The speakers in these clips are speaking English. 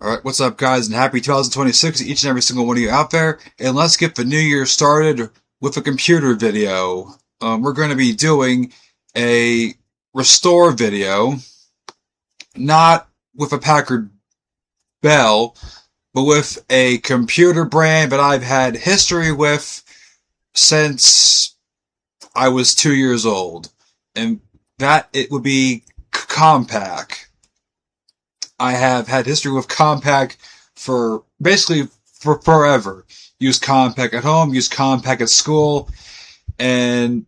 Alright, what's up guys, and happy 2026 to each and every single one of you out there, and let's get the new year started with a computer video. We're going to be doing a restore video, not with a Packard Bell, but with a computer brand that I've had history with since I was 2 years old, and that it would be Compaq. I have had history with Compaq for basically for forever. Used Compaq at home, used Compaq at school, and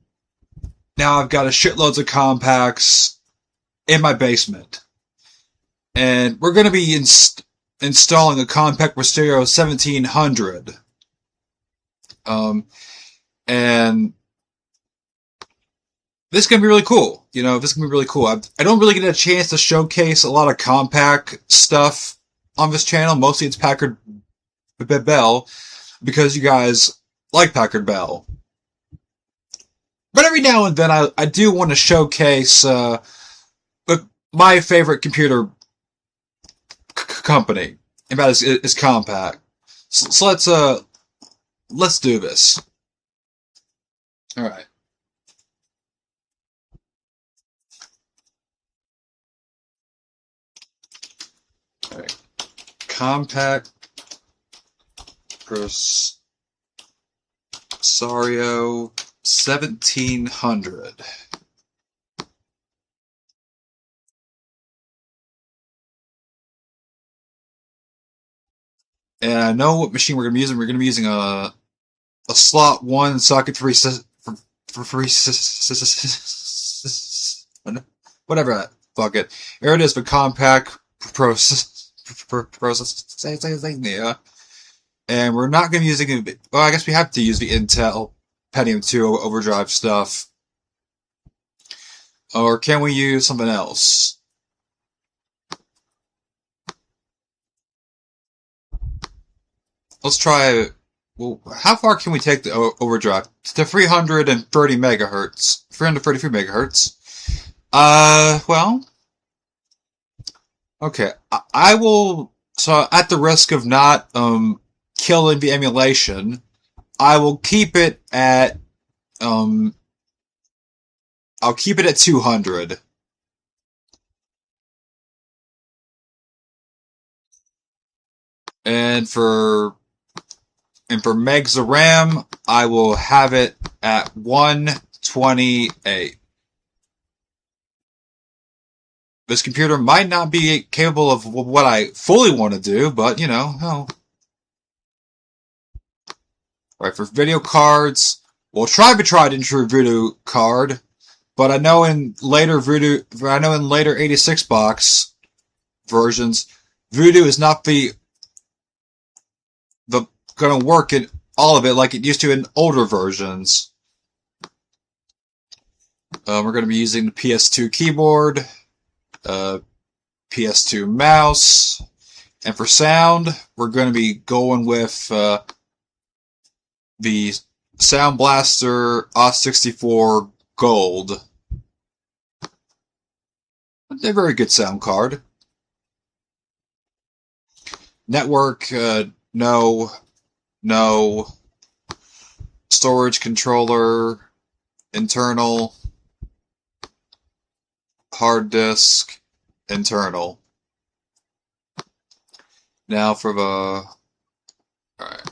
now I've got a shitloads of Compaqs in my basement. And we're going to be installing a Compaq Presario 1700. And this is going to be really cool. This is going to be really cool. I don't really get a chance to showcase a lot of Compaq stuff on this channel. Mostly it's Packard Bell, because you guys like Packard Bell. But every now and then I do want to showcase my favorite computer company, and that is Compaq. So let's do this. All right. Alright. Compaq Presario 1700. And I know what machine we're going to be using. We're going to be using a slot 1 socket 3 whatever that. Fuck it. Here it is for Compaq yeah. And we're not going to be using it. Well, I guess we have to use the Intel Pentium 2 overdrive stuff. Or can we use something else? Let's try. Well, how far can we take the overdrive? To 330 megahertz. 333 megahertz. Well. Okay, I will, so at the risk of not, killing the emulation, I will keep it at, I'll keep it at 200. And for megs of RAM, I will have it at 128. This computer might not be capable of what I fully want to do, but, hell. Alright, for video cards, we'll try the tried and true Voodoo card, but I know in later 86 box versions, Voodoo is not gonna work in all of it like it used to in older versions. We're gonna be using the PS2 keyboard, PS2 mouse, and for sound, we're going to be going with the Sound Blaster OS64 Gold. A very good sound card. Network, no. Storage controller, internal. Hard disk, internal. Now for the... Alright.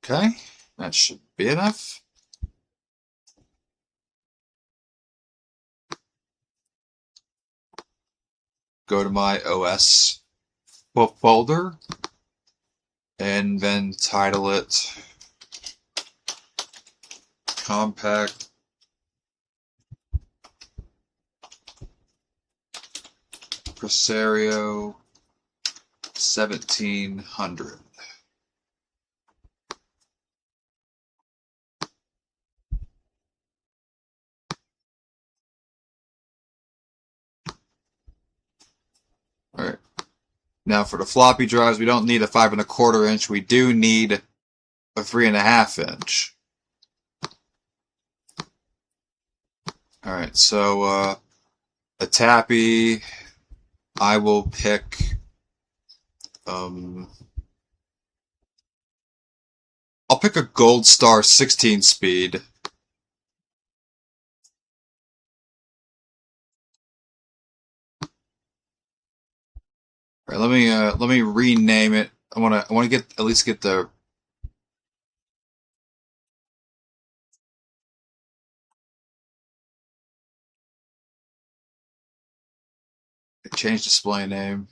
Okay, that should be enough. Go to my OS folder. And then title it Compaq Presario 1700. Alright. Now for the floppy drives, we don't need a 5 1/4 inch. We do need a 3 1/2 inch. Alright, so, a tappy, I will pick, um, I'll pick a Gold Star 16 speed. Alright, let me rename it. I wanna get, at least get the, change display name.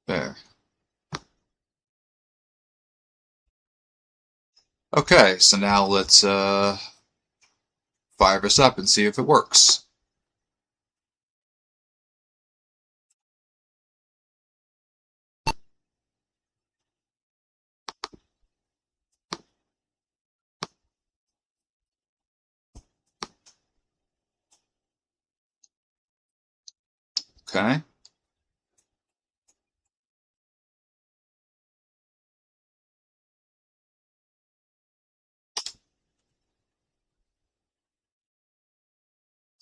There. Okay, so now let's, fire this up and see if it works. Okay.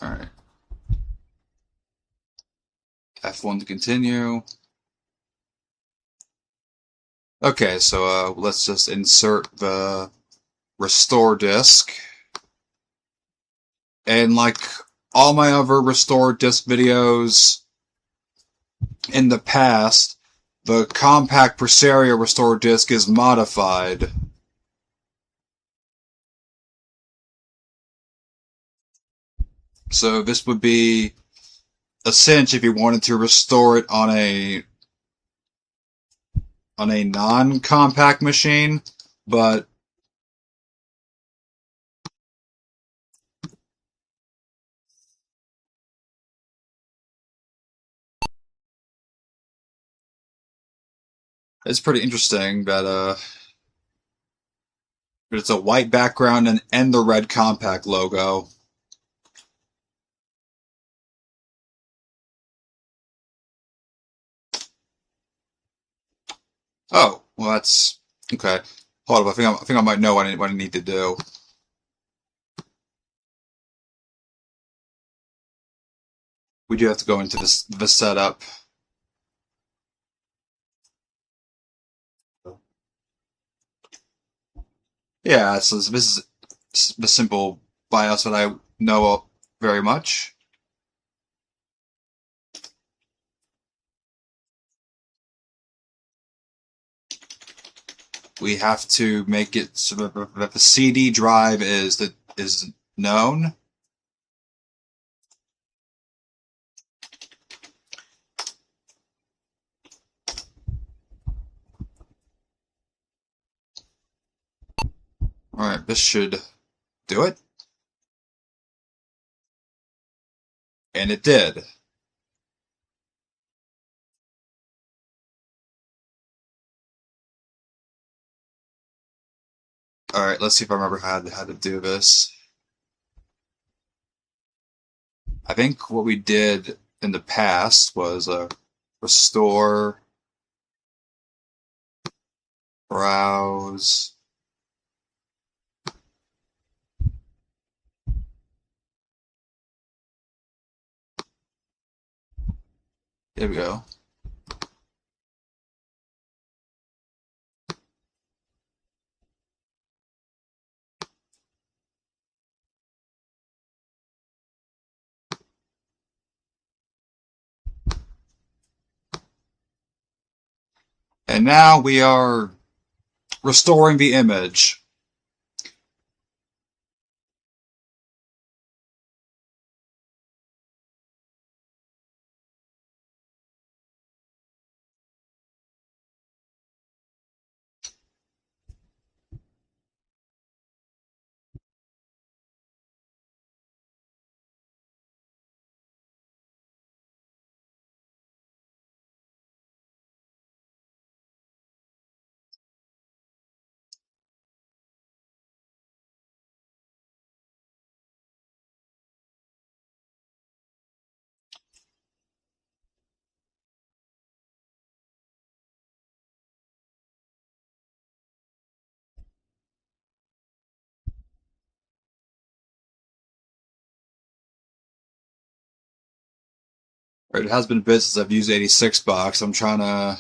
Alright. F1 to continue. Okay, so let's just insert the restore disk. And like all my other restore disk videos in the past, the Compaq Presario restore disk is modified. So this would be a cinch if you wanted to restore it on a non-Compaq machine, but it's pretty interesting that it's a white background and the red Compaq logo. Oh, well that's okay. Hold up, I think I might know what I need to do. We do have to go into this setup. Yeah, so this is the simple BIOS that I know very much. We have to make it so that the CD drive is known. All right, this should do it, and it did. All right, let's see if I remember how to do this. I think what we did in the past was restore, browse. There we go. And now we are restoring the image. Right, it has been a bit since I've used 86 box. I'm trying to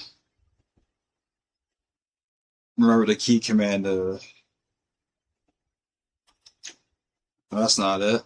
remember the key command. No, that's not it.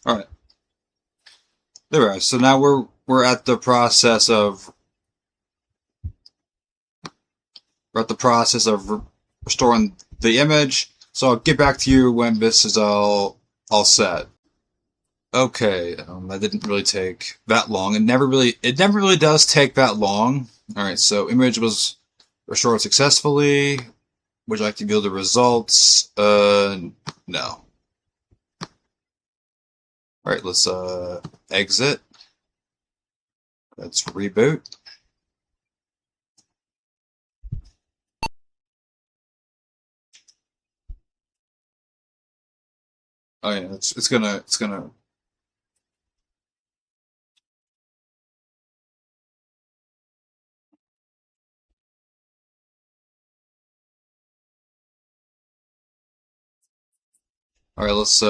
All right, there we are. So now we're at the process of restoring the image. So I'll get back to you when this is all set. Okay, that didn't really take that long. It never really does take that long. All right, so image was restored successfully. Would you like to view the results? No. All right, let's exit. Let's reboot. Oh yeah, it's gonna. All right, let's.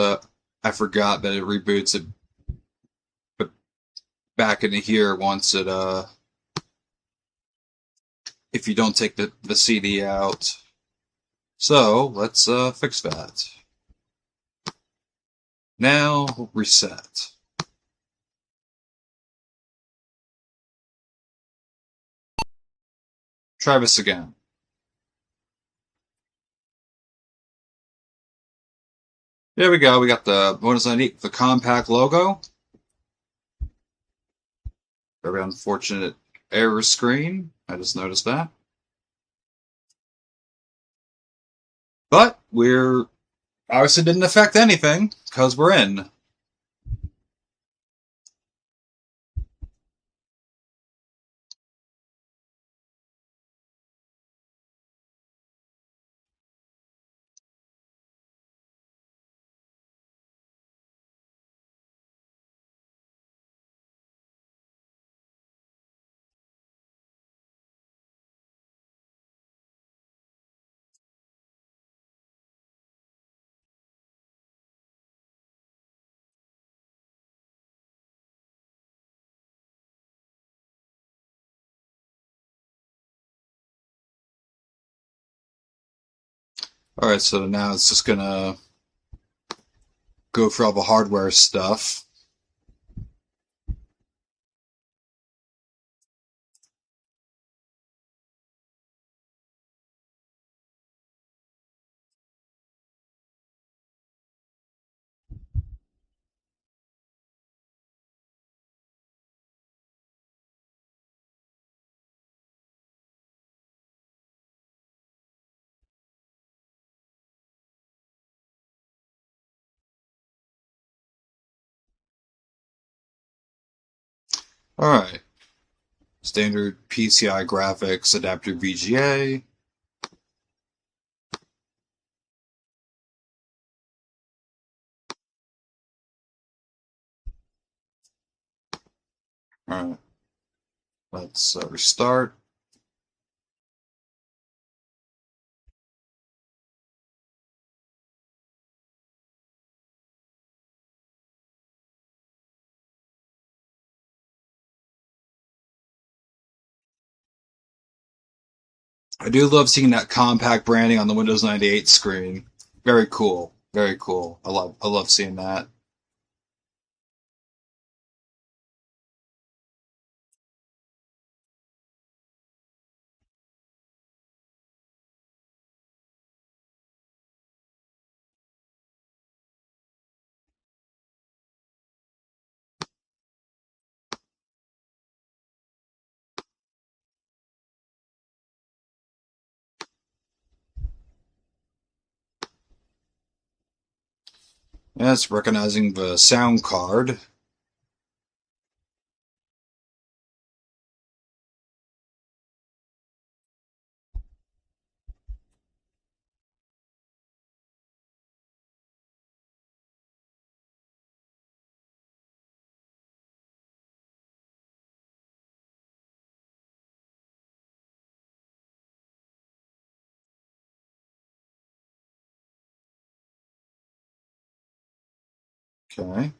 I forgot that it reboots it back into here once it if you don't take the CD out. So let's fix that. Now reset. Try this again. There we go. We got the bonus ID, the Compaq logo. Very unfortunate error screen. I just noticed that. But we're obviously didn't affect anything because we're in. All right, so now it's just gonna go through all the hardware stuff. All right, standard PCI graphics adapter VGA. All right, let's restart. I do love seeing that Compaq branding on the Windows 98 screen. Very cool. Very cool. I love seeing that. Yeah, it's recognizing the sound card. Okay.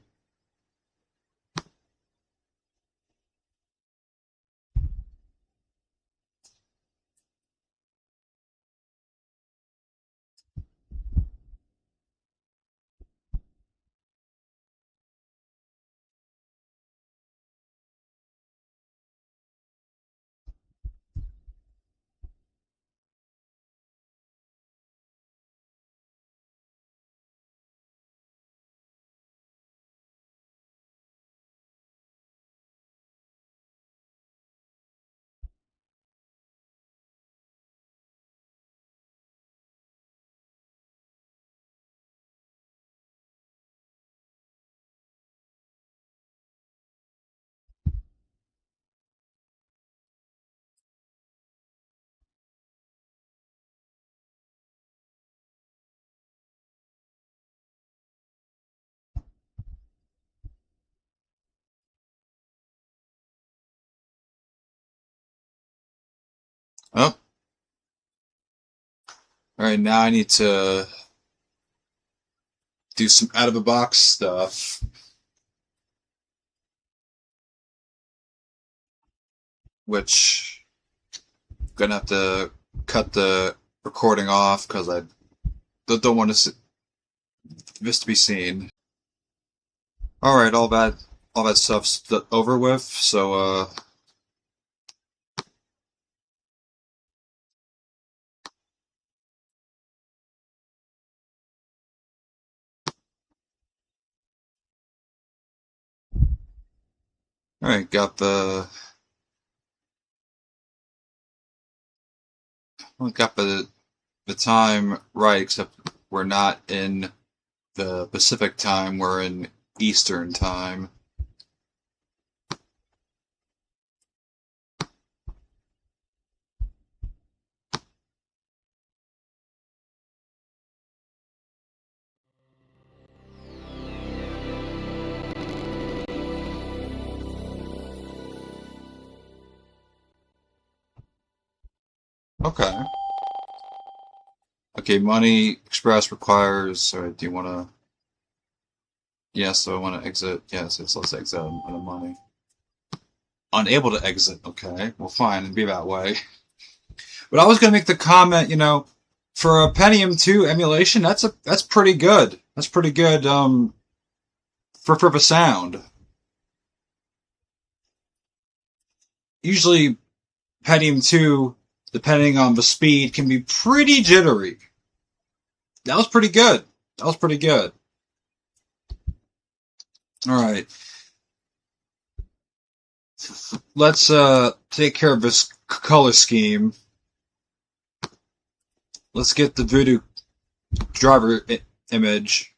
Oh, all right. Now I need to do some out of the box stuff, which I'm gonna have to cut the recording off because I don't want this to be seen. All right, all that stuff's over with. So all right, got the time right, except we're not in the Pacific time. We're in Eastern time. Okay. Okay, Money Express requires. All right, do you want to? Yes, so I want to exit. Yes, let's exit on the money. Unable to exit. Okay, well, fine, it'd be that way. But I was going to make the comment, for a Pentium 2 emulation, that's pretty good. That's pretty good for the sound. Usually Pentium 2, depending on the speed, can be pretty jittery. That was pretty good. That was pretty good. All right. Let's take care of this color scheme. Let's get the Voodoo driver image.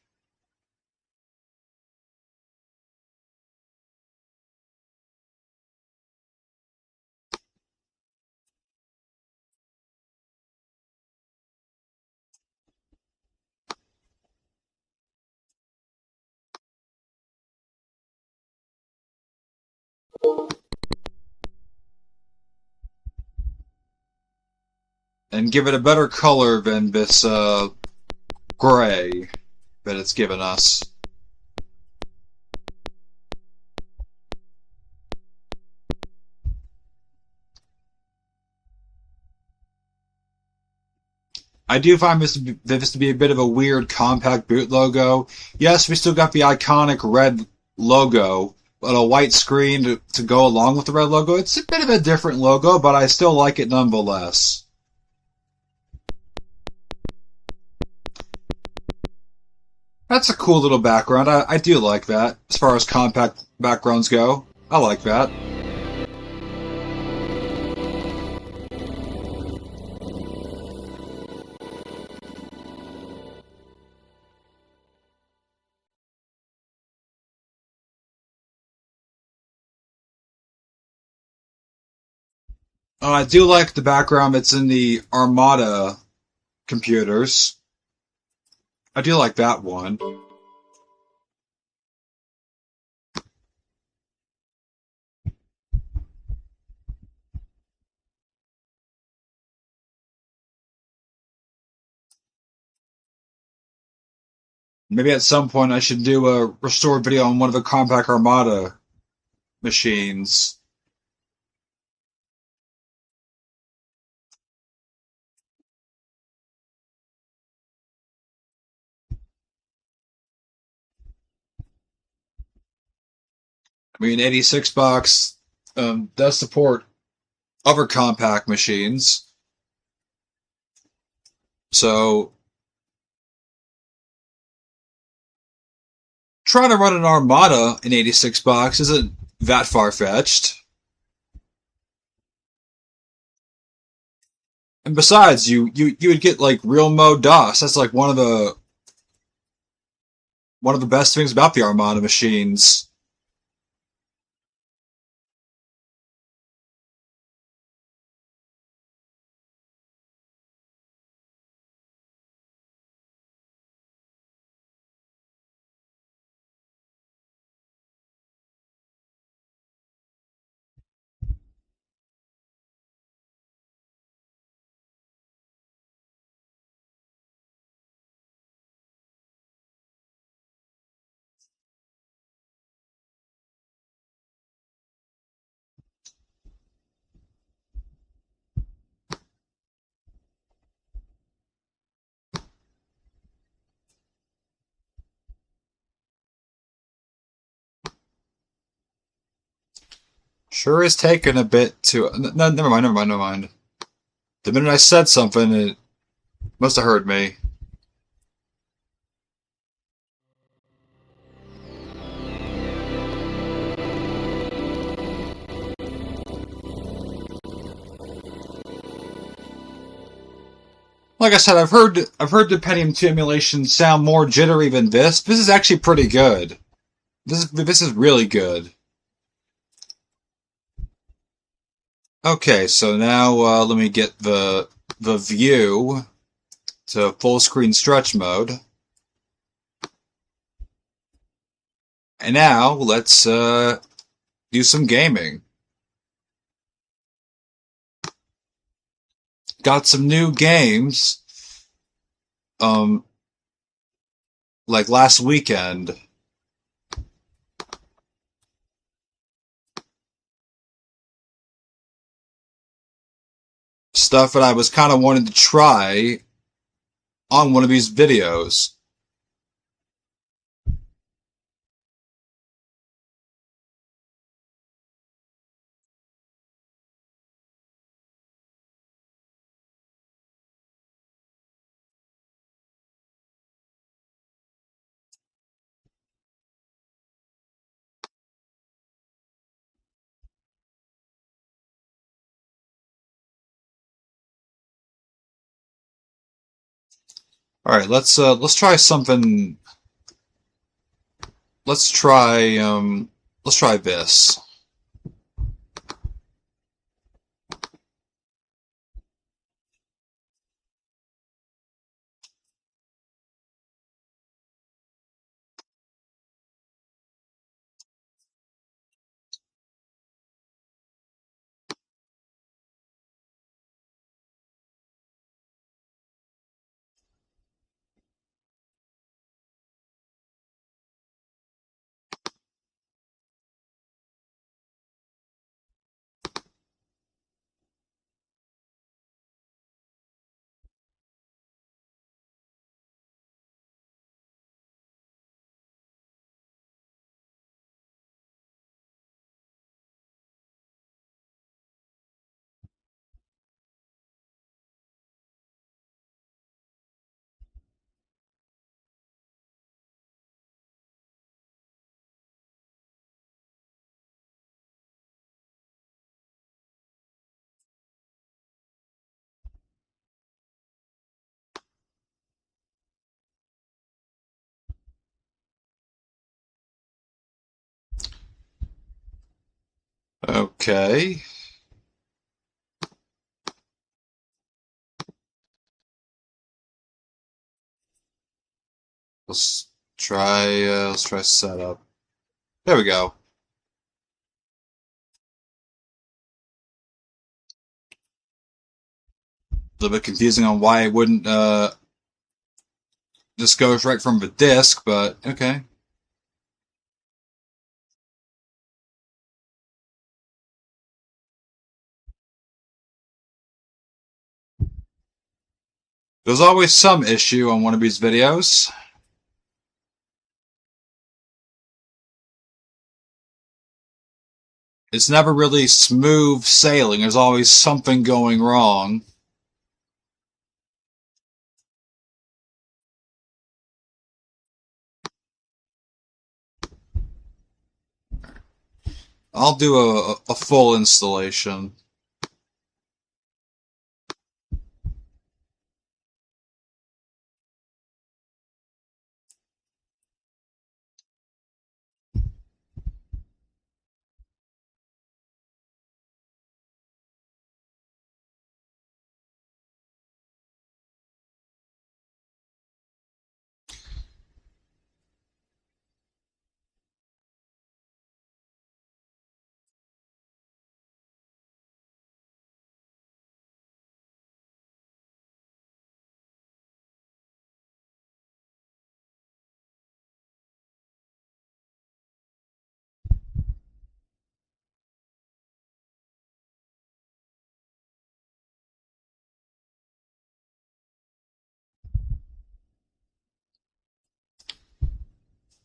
And give it a better color than this gray that it's given us. I do find this to be a bit of a weird Compaq boot logo. Yes, we still got the iconic red logo, but a white screen to go along with the red logo. It's a bit of a different logo, but I still like it nonetheless. That's a cool little background. I do like that. As far as Compaq backgrounds go, I like that. I do like the background that's in the Armada computers. I do like that one. Maybe at some point I should do a restore video on one of the Compaq Armada machines. I mean, 86 box does support other Compaq machines, so trying to run an Armada in 86 box isn't that far fetched. And besides, you would get like real mode DOS. That's like one of the best things about the Armada machines. Sure is taking a bit to. No, never mind, never mind, never mind. The minute I said something, it must have heard me. Like I said, I've heard the Pentium 2 emulation sound more jittery than this. This is actually pretty good. This is really good. Okay, so now let me get the view to full screen stretch mode. And now let's do some gaming. Got some new games um like last weekend. Stuff that I was kind of wanting to try on one of these videos. All right, let's try something. Let's try let's try this. Okay. Let's try setup. There we go. A little bit confusing on why it wouldn't just go right from the disk, but okay. There's always some issue on one of these videos. It's never really smooth sailing. There's always something going wrong. I'll do a full installation.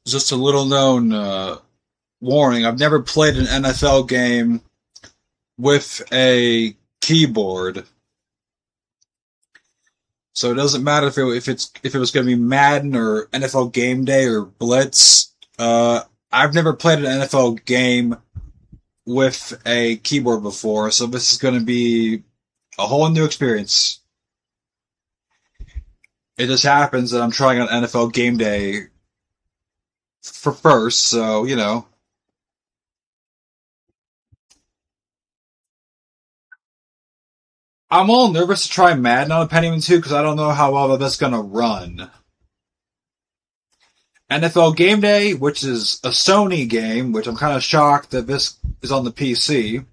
Just a little known warning. I've never played an NFL game with a keyboard. So it doesn't matter if it was going to be Madden or NFL Game Day or Blitz. I've never played an NFL game with a keyboard before, so this is going to be a whole new experience. It just happens that I'm trying on NFL Game Day for first, so you know. I'm a little nervous to try Madden on a Pentium 2 because I don't know how well that's going to run. NFL Game Day, which is a Sony game, which I'm kind of shocked that this is on the PC.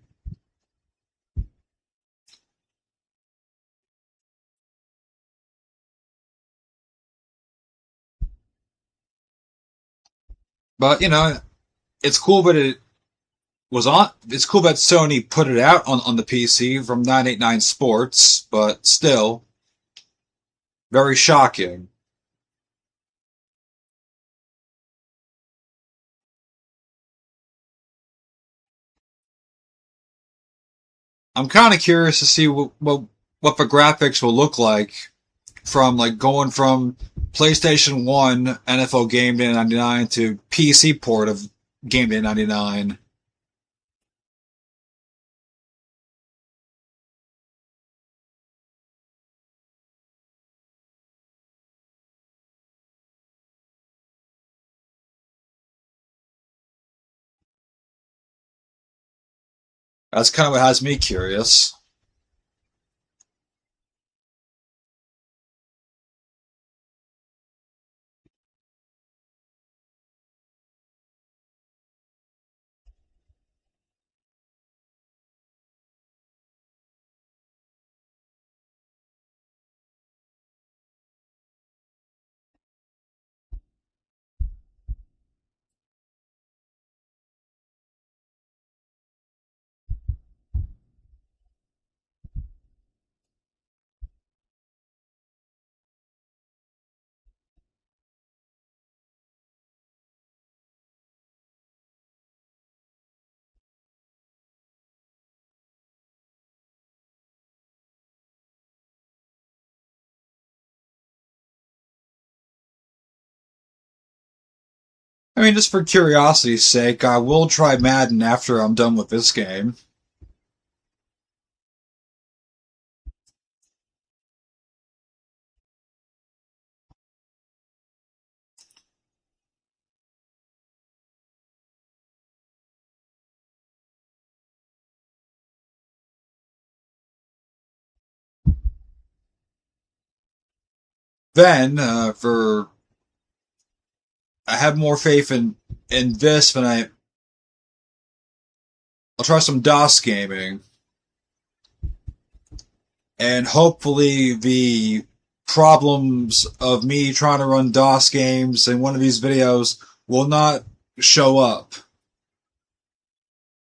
But you know, it's cool that it was on. It's cool that Sony put it out on the PC from 989 Sports, but still very shocking. I'm kind of curious to see what the graphics will look like from like going from PlayStation 1 NFL Game Day 99 to PC port of Game Day 99. That's kind of what has me curious. I mean, just for curiosity's sake, I will try Madden after I'm done with this game. Then, I have more faith in this than I'll try some DOS gaming. And hopefully the problems of me trying to run DOS games in one of these videos will not show up.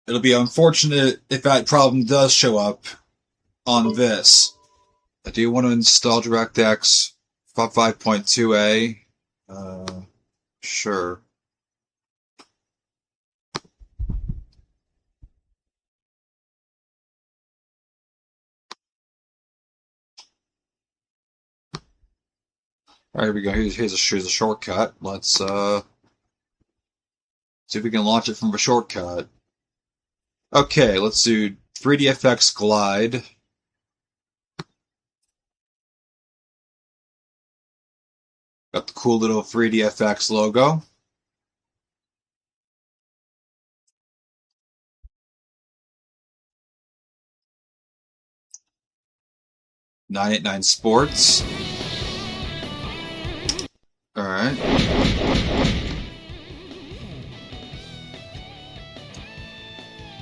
It'll be unfortunate if that problem does show up on this. I do want to install DirectX 5.2a. Sure. Alright, here we go. Here's a shortcut. Let's see if we can launch it from a shortcut. Okay, let's do 3dfx glide. Got the cool little 3dfx logo. .989 Sports. Alright.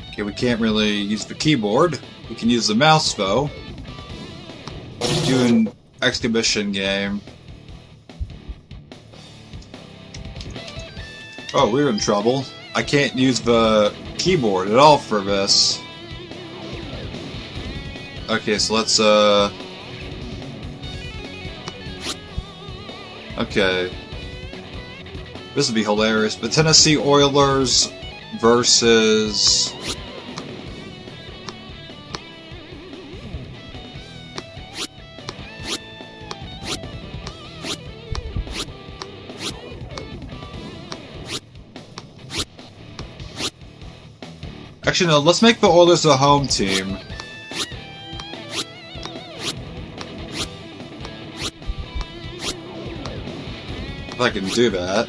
Okay, we can't really use the keyboard. We can use the mouse though. Do an exhibition game. Oh, we're in trouble. I can't use the keyboard at all for this. Okay, so let's okay. This would be hilarious. The Tennessee Oilers versus actually, no, let's make the Oilers a home team. If I can do that.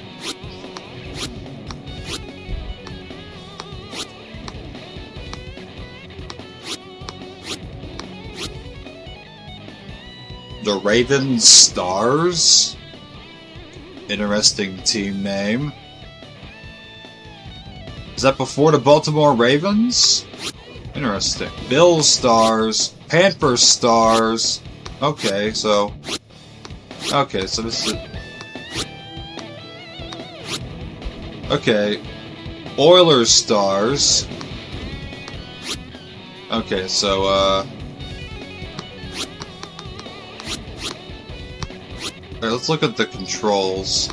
The Raven Stars? Interesting team name. Is that before the Baltimore Ravens? Interesting. Bills Stars. Panthers Stars. Okay, so this is... Okay. Oilers Stars. Okay, so, alright, let's look at the controls.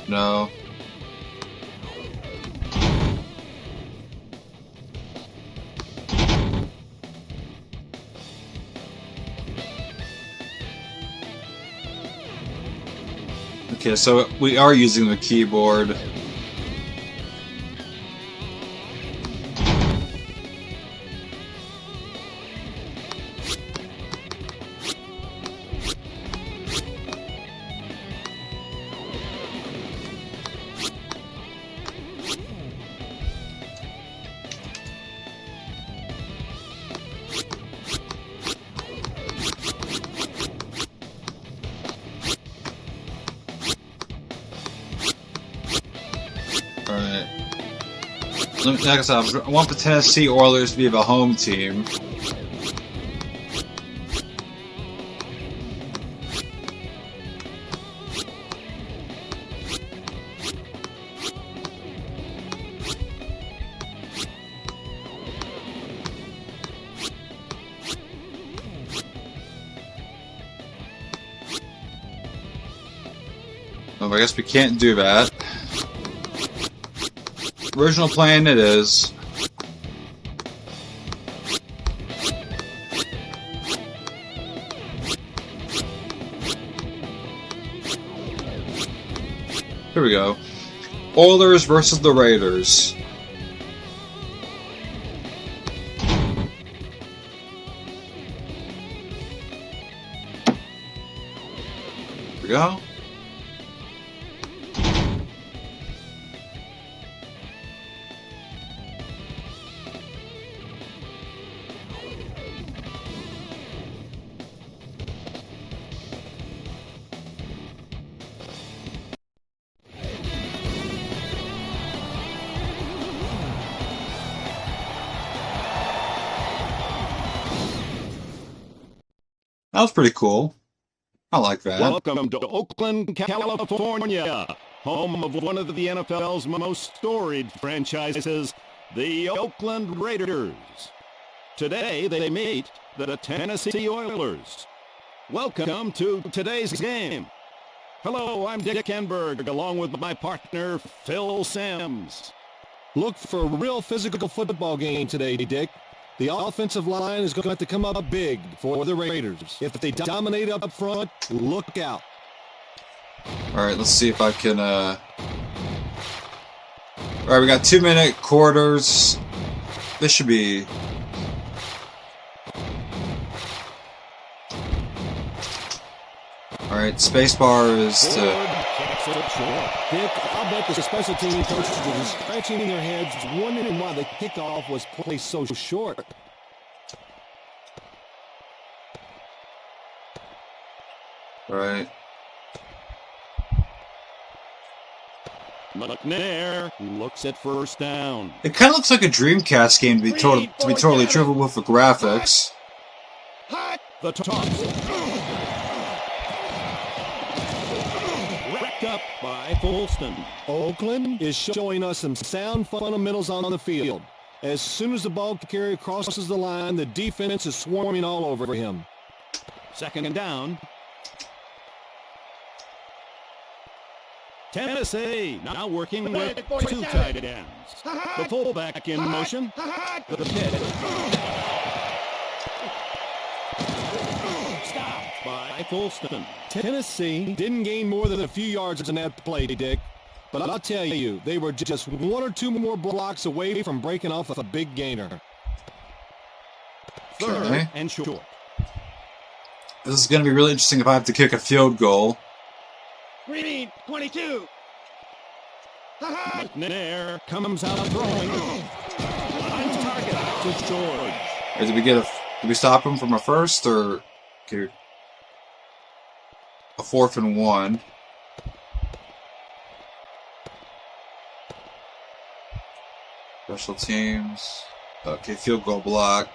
No. Okay, so we are using the keyboard. Like I said, I want the Tennessee Oilers to be the home team. Oh, I guess we can't do that. Original plan it is. Here we go. Oilers versus the Raiders. Here we go. That was pretty cool. I like that. Welcome to Oakland, California, home of one of the NFL's most storied franchises, the Oakland Raiders. Today they meet the Tennessee Oilers. Welcome to today's game. Hello, I'm Dick Enberg, along with my partner, Phil Sims. Look for a real physical football game today, Dick. The offensive line is going to come up big for the Raiders. If they dominate up front, look out. All right, let's see if I can... All right, we got 2-minute quarters. This should be... All right, spacebar is to... Dick, I'll bet the special team coaches were scratching their heads, wondering why the kickoff was placed so short. All right. McNair looks at first down. It kind of looks like a Dreamcast game to be totally true with the graphics. The toss. Wrapped up by Folston. Oakland is showing us some sound fundamentals on the field. As soon as the ball carrier crosses the line, the defense is swarming all over him. Second and down. Tennessee now working with two tight ends. The fullback in motion. The pitch. Stopped by Folston. Tennessee didn't gain more than a few yards in that play, Dick. But I'll tell you, they were just one or two more blocks away from breaking off a big gainer. Third and short. This is going to be really interesting if I have to kick a field goal. Green, 22. McNair comes out throwing. Finds target to George. Or did we stop him from a first or okay, a 4th and 1? Special teams. Okay, field goal block.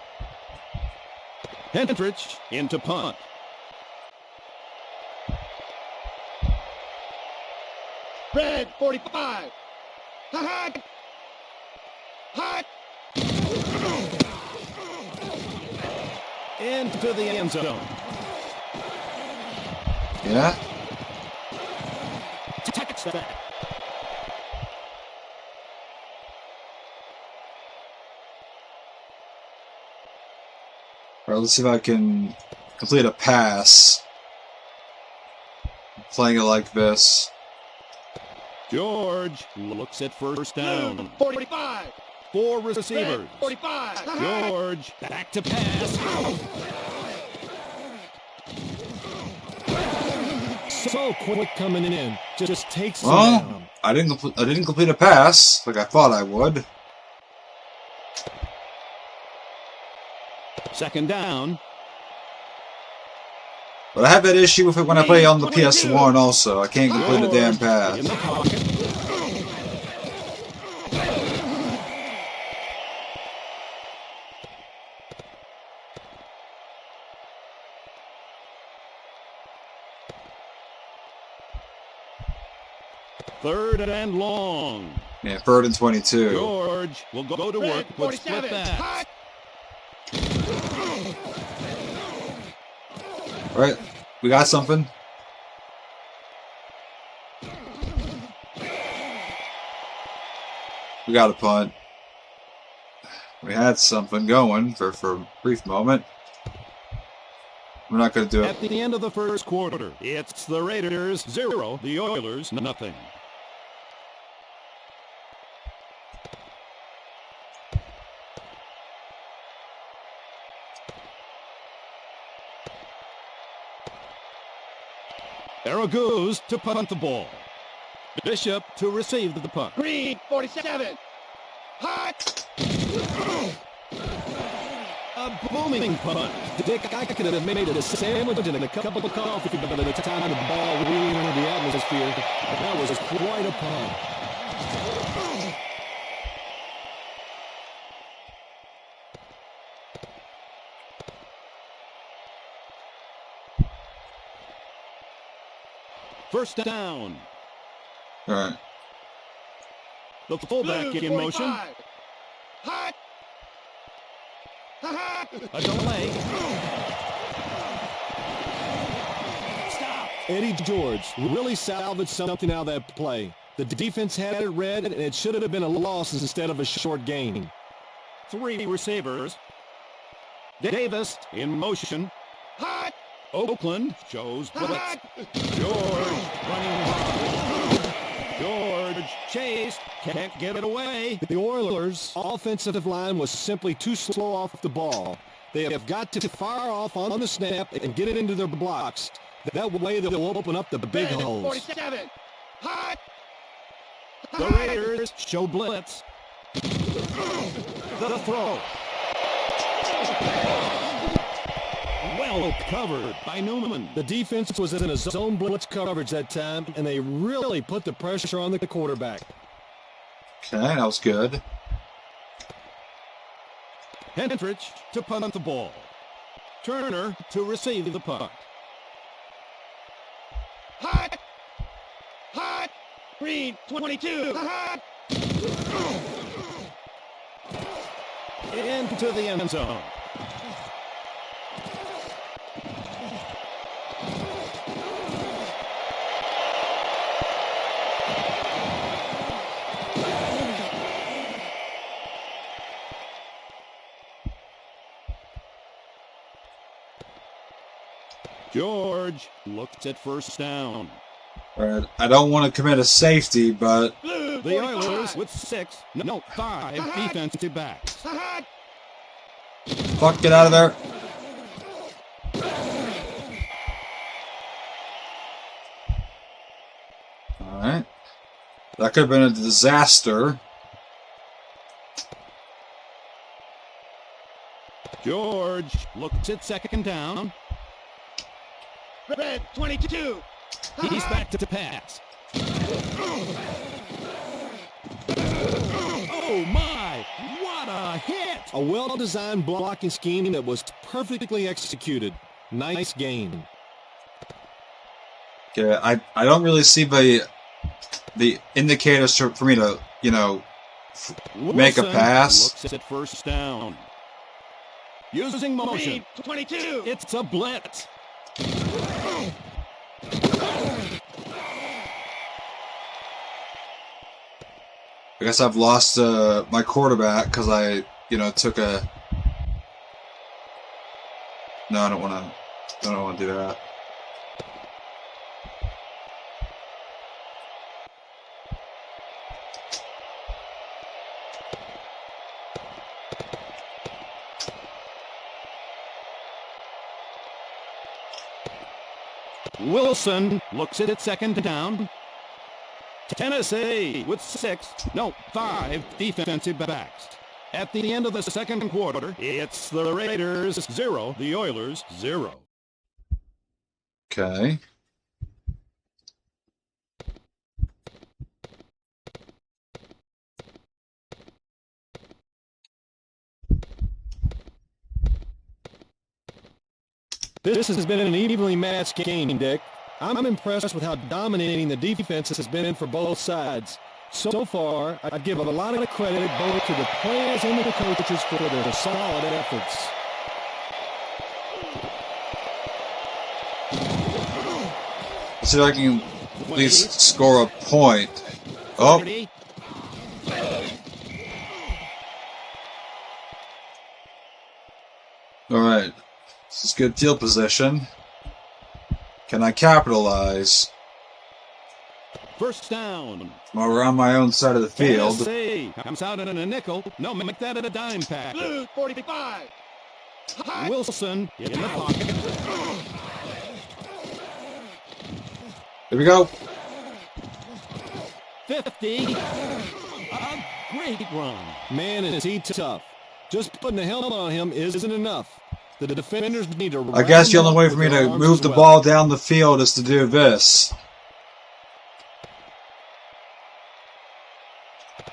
Hendrich into punt. Red 45. Hot. Hot. Into the end zone. Yeah? Touchdown. Alright, let's see if I can complete a pass. Playing it like this. George looks at first down. 45. 4 receivers. Red 45. George back to pass. So quick coming in, just takes them Well, down. I didn't complete a pass like I thought I would. Second down. But I have that issue with it when I play on the PS1 also. I can't complete a damn pass. In the pocket. Third and long. Yeah, 3rd and 22. George will go to work with split backs. Alright, we got something. We got a punt. We had something going for a brief moment. We're not going to do it. At the end of the first quarter, it's the Raiders 0, the Oilers nothing. Arrow goes to punt the ball. Bishop to receive the punt. Green 47. Hot. A booming punt. Dick, I could have made it a sandwich and a cup of coffee by the time the ball wheeling into the atmosphere. That was quite a punt. First down. All right. The fullback Blue, in motion. 45. Hot. Hot. A delay. Stop. Eddie George really salvaged something out of that play. The defense had it read, and it should have been a loss instead of a short gain. 3 receivers. Davis in motion. Hot. Oakland shows blitz. Hot. George running hard. George chased. Can't get it away. The Oilers' offensive line was simply too slow off the ball. They have got to fire off on the snap and get it into their blocks. That way they'll open up the big Red, holes. 47. Hot. The Raiders show blitz. The throw. Well covered by Newman. The defense was in a zone blitz coverage that time, and they really put the pressure on the quarterback. Okay, that was good. Hendrich to punt the ball. Turner to receive the punt. Hot. Hot. Green, 22. Hot. Into the end zone. George looks at first down. All right. I don't want to commit a safety, but Blue, The 45. Oilers with 5 defensive backs. Hot. fuck, get out of there. All right. That could have been a disaster. George looks at second down. Red, 22. He's back to pass. Oh my! What a hit! A well-designed blocking scheme that was perfectly executed. Nice game. Okay, I don't really see the indicators for me to, make a Wilson pass. looks at first down. Using motion. Green, 22. It's a blitz. I guess I've lost my quarterback because I, took a. No, I don't want to do that. Wilson looks at it second down. Tennessee with 5 defensive backs. At the end of the second quarter, it's the Raiders 0, the Oilers 0. Okay. This has been an evenly matched game, Dick. I'm impressed with how dominating the defense has been for both sides. So far, I'd give a lot of credit both to the players and the coaches for their solid efforts. Let's see if I can at least score a point. Oh, 30. all right. This is good field position. Can I capitalize? First down. I'm around my own side of the field. Tennessee comes out in a nickel. No, make that at a dime pack. Blue, 45. Hot. Wilson in the pocket. Here we go. 50. A great run. Man, is he tough. Just putting the helmet on him isn't enough. The defenders need to. I guess the only way for me round him to up with move their the arms as well. ball down the field is to do this.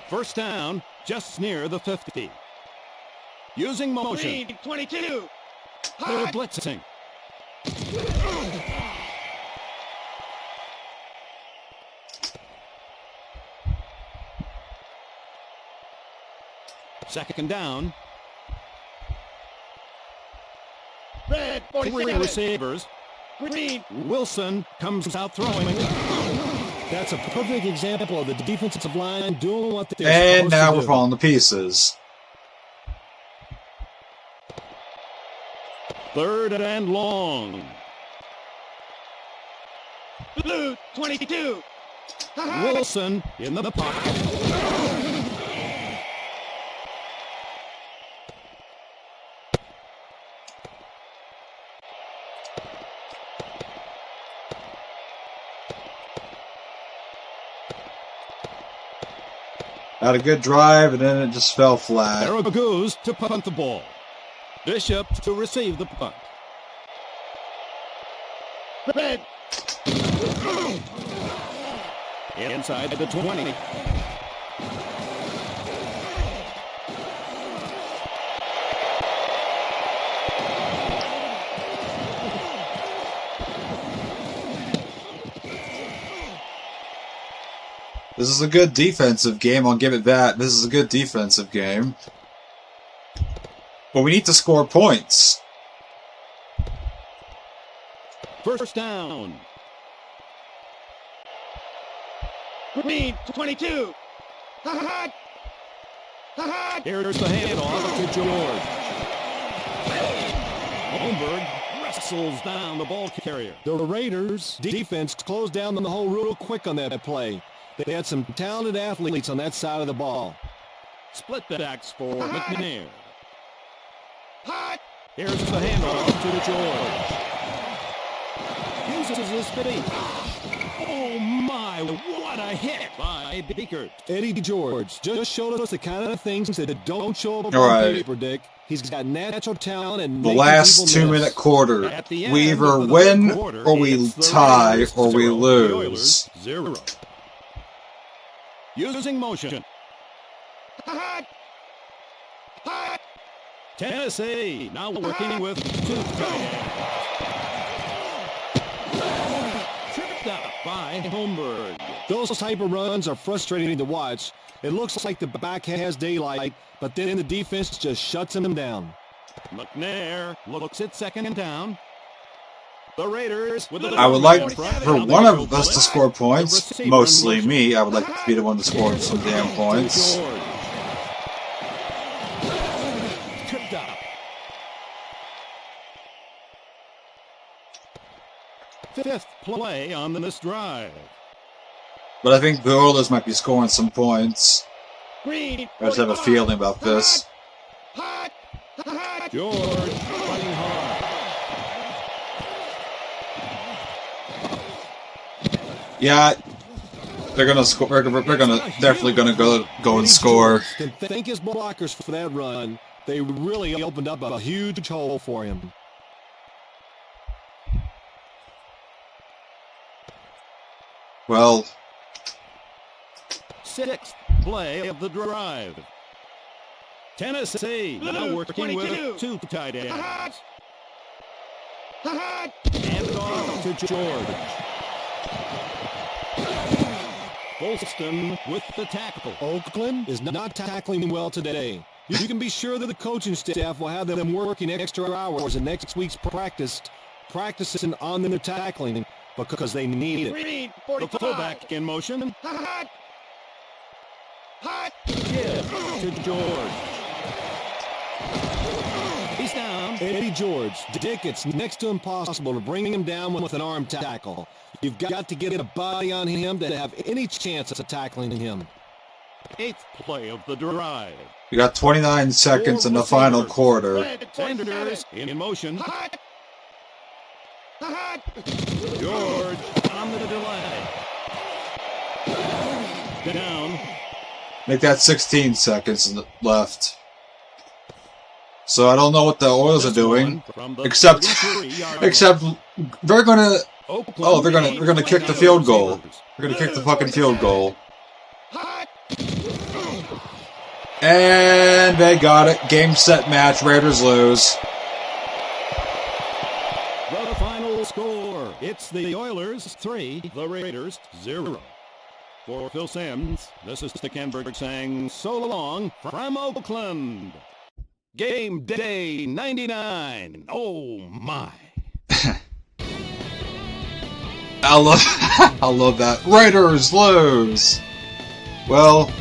First down, just near the 50. Using motion. Green, 22. They're Hot. blitzing. Second down. Red, Three 47. receivers. Green, Wilson comes out throwing. That's a perfect example of the defensive line doing what they're And supposed now to we're do. falling to pieces. Third and long. blue, 22. Wilson in the pocket. Had a good drive, and then it just fell flat. Goes to punt the ball. Bishop to receive the punt. Red, Inside the 20. This is a good defensive game, I'll give it that. This is a good defensive game. But we need to score points. First down. green, 22. Here's the handoff to George. Holmberg wrestles down the ball carrier. The Raiders' defense closed down the hole real quick on that play. They had some talented athletes on that side of the ball. Split backs for McNair. Hot, Here's the handoff to George. Uses his feet. Oh my, what a hit by Beekert. Eddie George just showed us the kind of things that don't show up All on right. paper, Dick. He's got natural talent and The making last people miss. 2-minute quarter. At the end We either of the win, third quarter, or we it's the tie, Raiders or we 0, the lose. Oilers 0. Using motion. hot, hot, Tennessee now working with two tight ends. Tripped up by Holmberg. Those type of runs are frustrating to watch. It looks like the back has daylight, but then the defense just shuts them down. McNair looks at second down. The Raiders with the I would like front for on the one go of us to blitz. score points. The receiver Mostly motion. me. I would like to be the one to score some damn To points. George. Tripped up. Fifth play on this drive. But I think the Oilers might be scoring some points. green, I just have a 45. feeling about this. Hot, hot, George fighting hard. Yeah, they're gonna score. They're definitely gonna go and score. Can thank his blockers for that run. They really opened up a huge hole for him. Well, Sixth play of the drive. Tennessee now working with two tight ends. hot, hot, Hand it off to George. Bolston with the tackle. Oakland is not tackling well today. You can be sure that the coaching staff will have them working extra hours in next week's practicing on their tackling because they need it. green, The 45. fullback in motion. Hot, hot, Give to George. He's down. Eddie George, Dick, it's next to impossible to bring him down with an arm tackle. You've got to get a body on him to have any chance of tackling him. Eighth play of the drive. we got 29 seconds in the final quarter. red, 47. Sanders in motion. Hot, hot, George on the delay. Down. Make that 16 seconds left. So I don't know what the Oilers are doing, From the except 33-yard except they're gonna Oakland they're gonna kick the field goal. They're gonna kick the fucking field goal. hot, And they got it. Game, set, match. Raiders lose. The final score. It's the Oilers 3, the Raiders 0. For Phil Sims, this is Stick Canberg saying so long from Oakland. Game day 99. Oh my. I love I love that. Raiders lose. Well,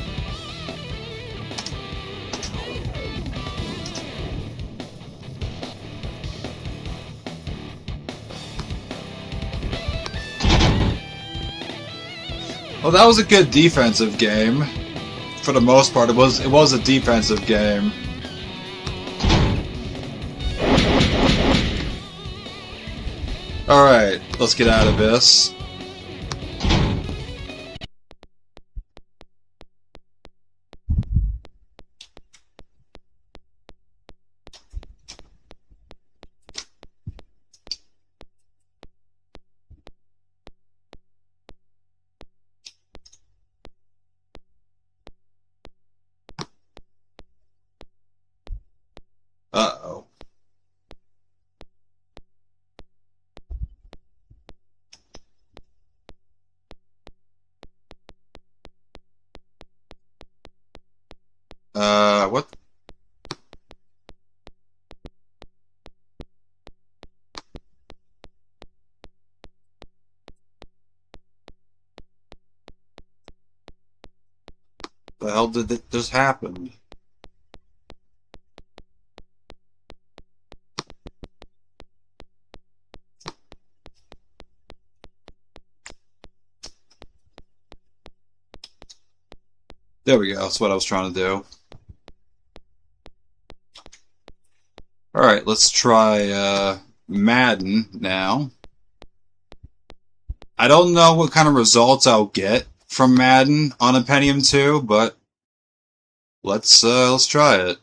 that was a good defensive game. For the most part, it was a defensive game. All right, let's get out of this. Uh-oh. What? The hell did it just happen? There we go, that's what I was trying to do. Alright, let's try Madden now. I don't know what kind of results I'll get from Madden on a Pentium 2, but let's try it.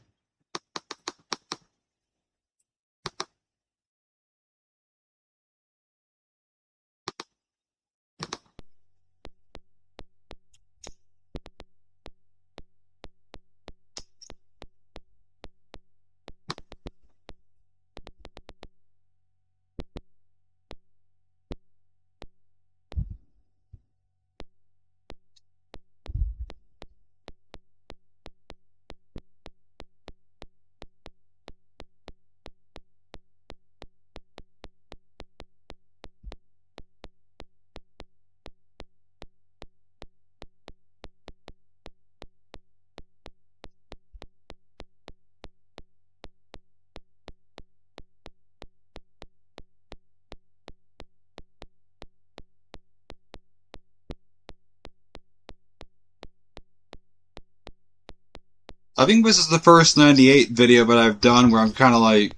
I think this is the first 98 video that I've done where I'm kind of like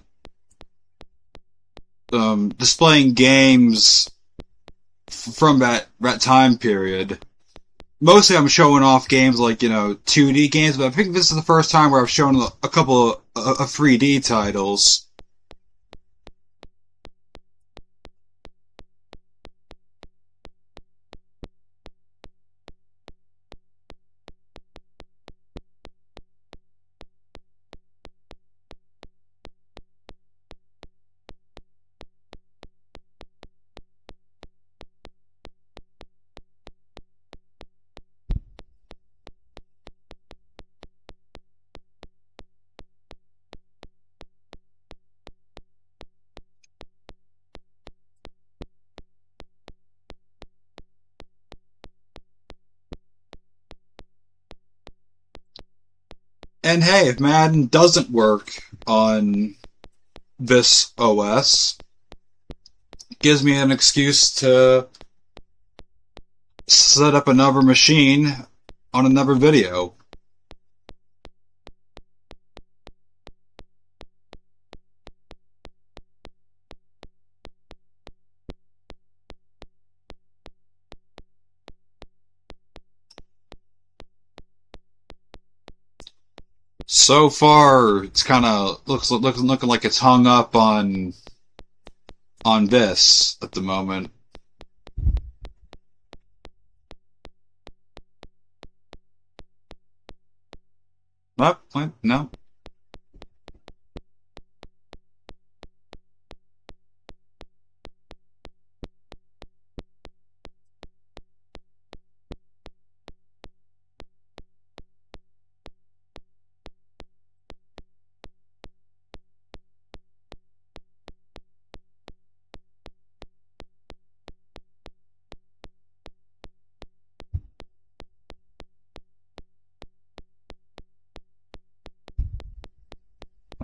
displaying games from that time period. Mostly I'm showing off games like, 2D games, but I think this is the first time where I've shown a couple of 3D titles. And hey, if Madden doesn't work on this OS, it gives me an excuse to set up another machine on another video. So far, it's kind of looking like it's hung up on this at the moment. What? No.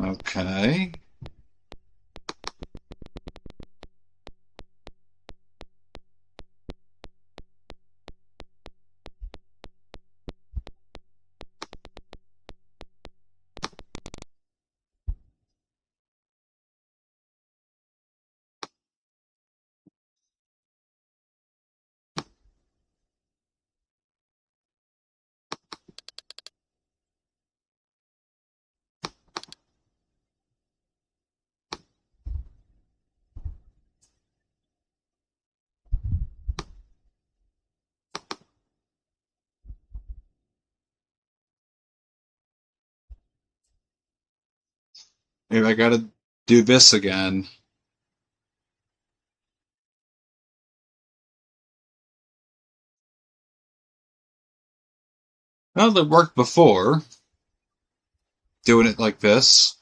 Okay. Maybe I gotta do this again. Well, it worked before, doing it like this.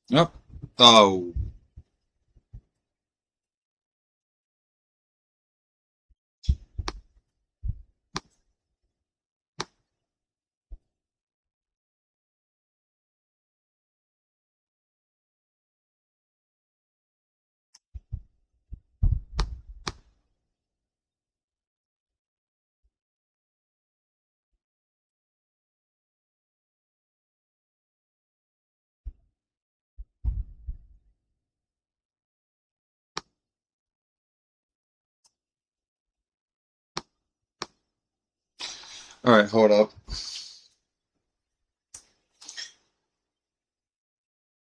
Yep. Oh. Alright, hold up.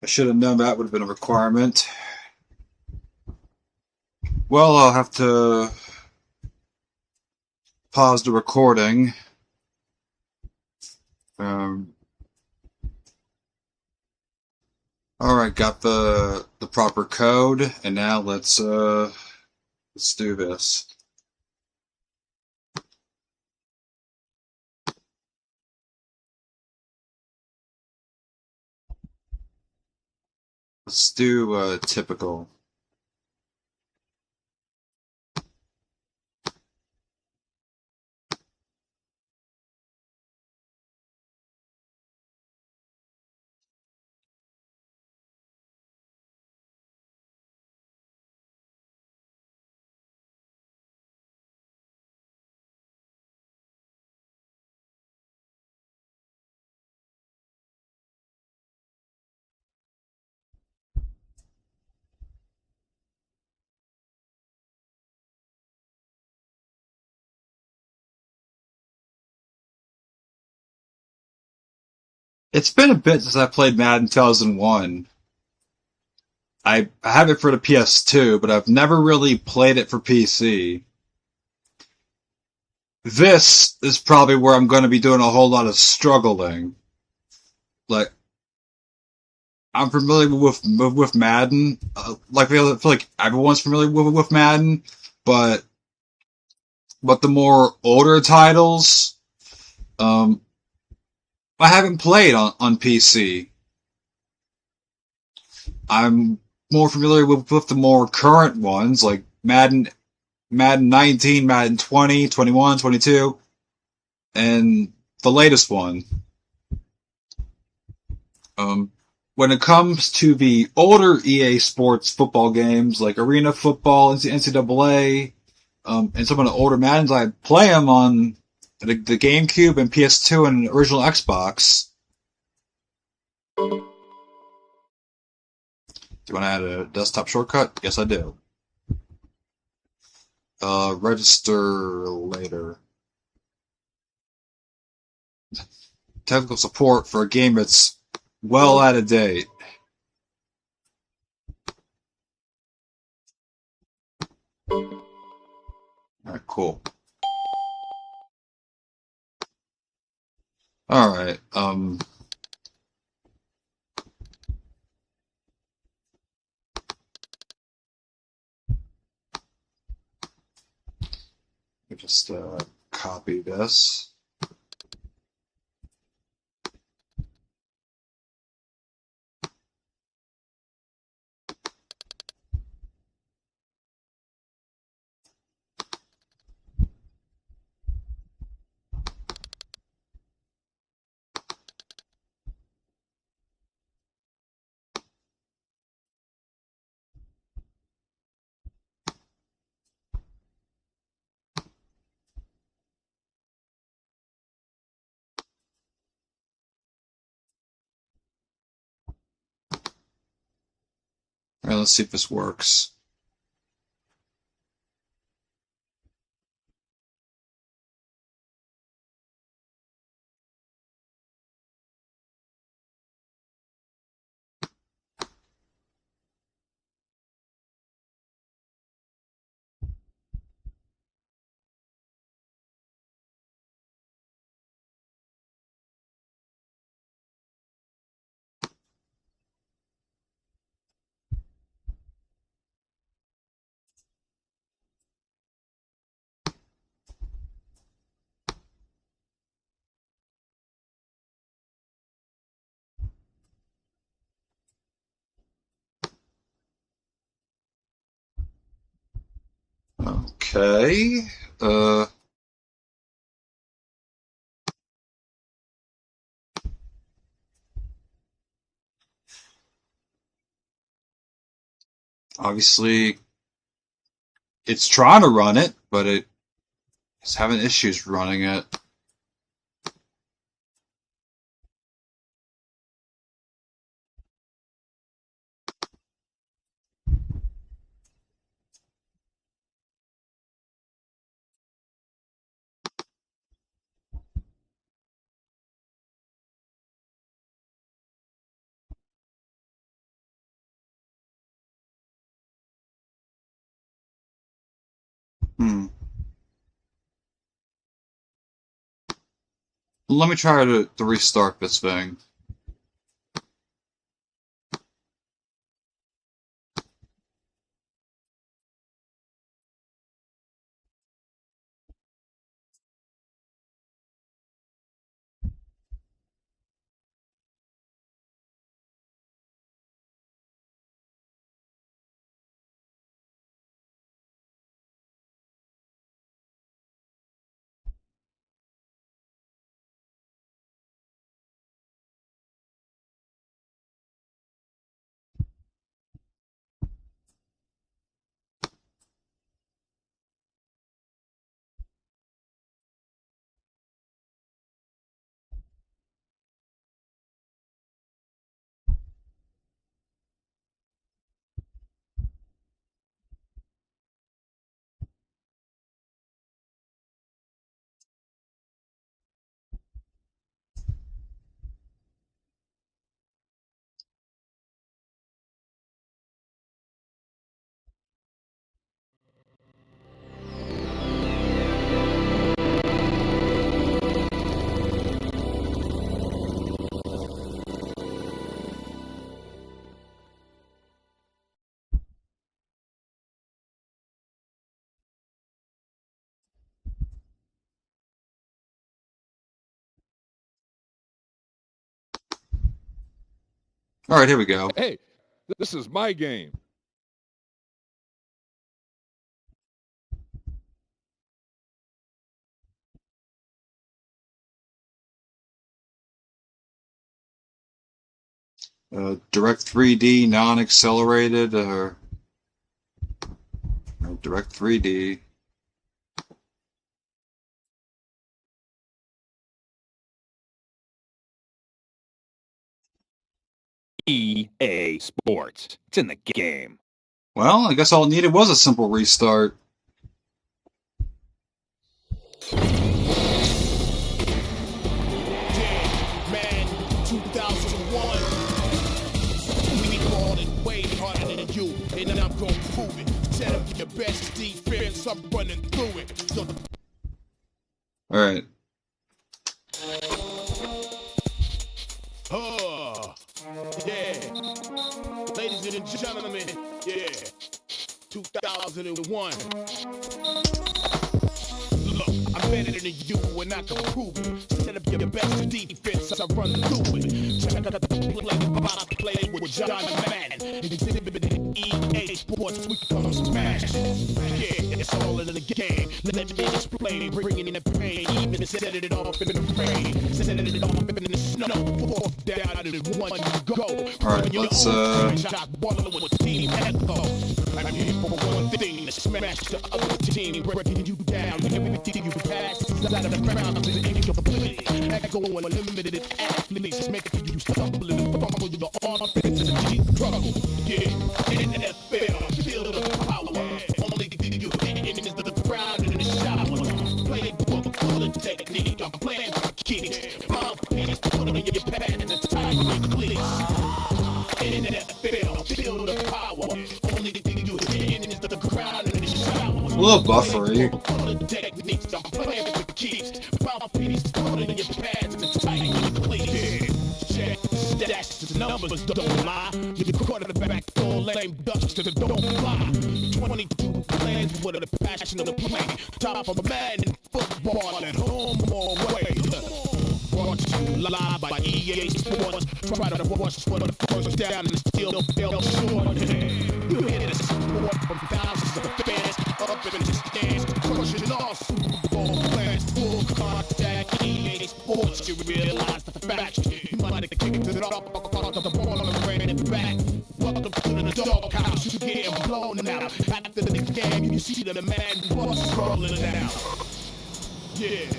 I should have known that would have been a requirement. Well, I'll have to pause the recording. Um, Alright, got the proper code, and now let's do this. Let's do typical. It's been a bit since I played Madden 2001. I have it for the PS2, but I've never really played it for PC. This is probably where I'm going to be doing a whole lot of struggling. Like, I'm familiar with Madden. Like I feel like everyone's familiar with Madden, but the more older titles, um, I haven't played on PC. I'm more familiar with the more current ones like Madden 19, Madden 20, 21, 22, and the latest one. Um, when it comes to the older EA Sports football games like Arena Football, NCAA, and some of the older Maddens, I play them on the GameCube and PS2 and original Xbox. Do you want to add a desktop shortcut? Yes, I do. Register later. Technical support for a game that's well out of date. Alright, cool. Alright, just copy this. Alright, let's see if this works. Okay. Obviously, it's trying to run it, but it's having issues running it. Hmm. Let me try to restart this thing. All right, here we go. Hey, this is my game. Direct 3D, non-accelerated, or Direct 3D. EA Sports. It's in the game. Well, I guess all it needed was a simple restart. Man, 2001. We balled it way harder than you, and I'm gonna prove it. Set up your best defense, I'm running through it. So All right. yeah. Ladies and gentlemen, yeah. 2001. Look, I'm better than you and I can prove it. Set up your best defense as I run through it. Check out the play with John Madden. Exhibit EA Sports, we come smash. Yeah, it's all in the game. Let me display, bringing in the pain. Even set it off in the rain. Set it off in the snow. Fourth down and one go. Alright, let's I'm here for one thing, to smash the other team, breaking you down, everything you pass out of the ground to the incapability. Echoing limited athletes, making you stumble and fumble your offense in a deep trouble. Yeah, in the NFL, feel the power. Only thing you hitting is the ground and the shower. Playbook full of technique, I'm playing for kicks. Mouthpiece, put it in your pants and tie your cleats. In the NFL, feel the power. Only thing you hitting is the ground and the shower. a little buffery. Numbers don't lie. You quarterback full lame ducks to the don't fly. 22 players with a passion of the play. Top of a man in football at home or away. Brought to you live by EA Sports. Try to rush for the first down and still fell short. You hit a sport from thousands of fans up in the stands, crushing all Super Bowl plans. Full contact EA Sports. You realize the fact. You might have kicked it off the ball and ran it back. Welcome to the doghouse. You get blown out. After the game, you see the man bus rolling out. Yeah.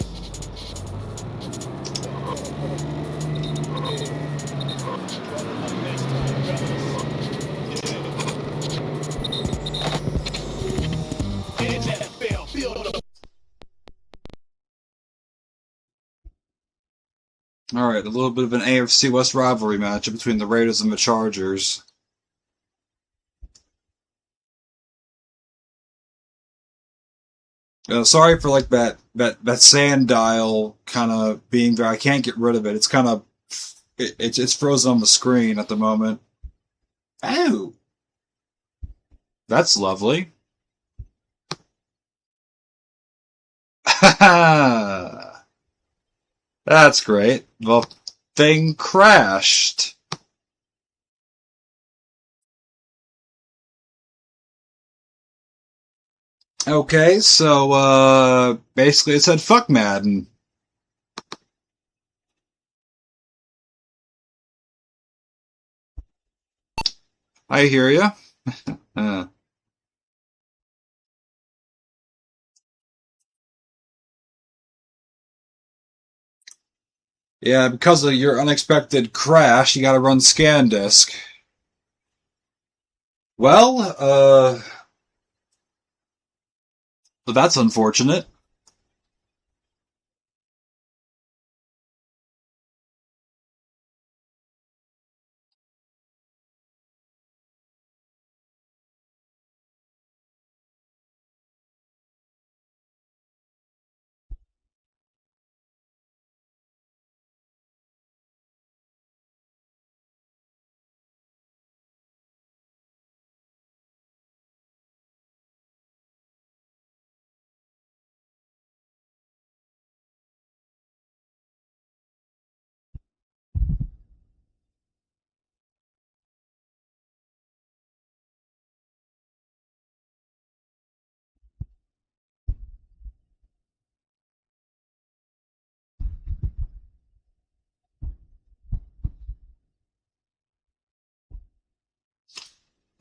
All right, a little bit of an AFC West rivalry match between the Raiders and the Chargers. Sorry for like that sand dial kind of being there. I can't get rid of it. It's kind of it's frozen on the screen at the moment. Oh, that's lovely. That's great. The thing crashed. Okay, so basically it said fuck Madden. I hear ya. Yeah, because of your unexpected crash, you gotta run ScanDisk. Well, that's unfortunate.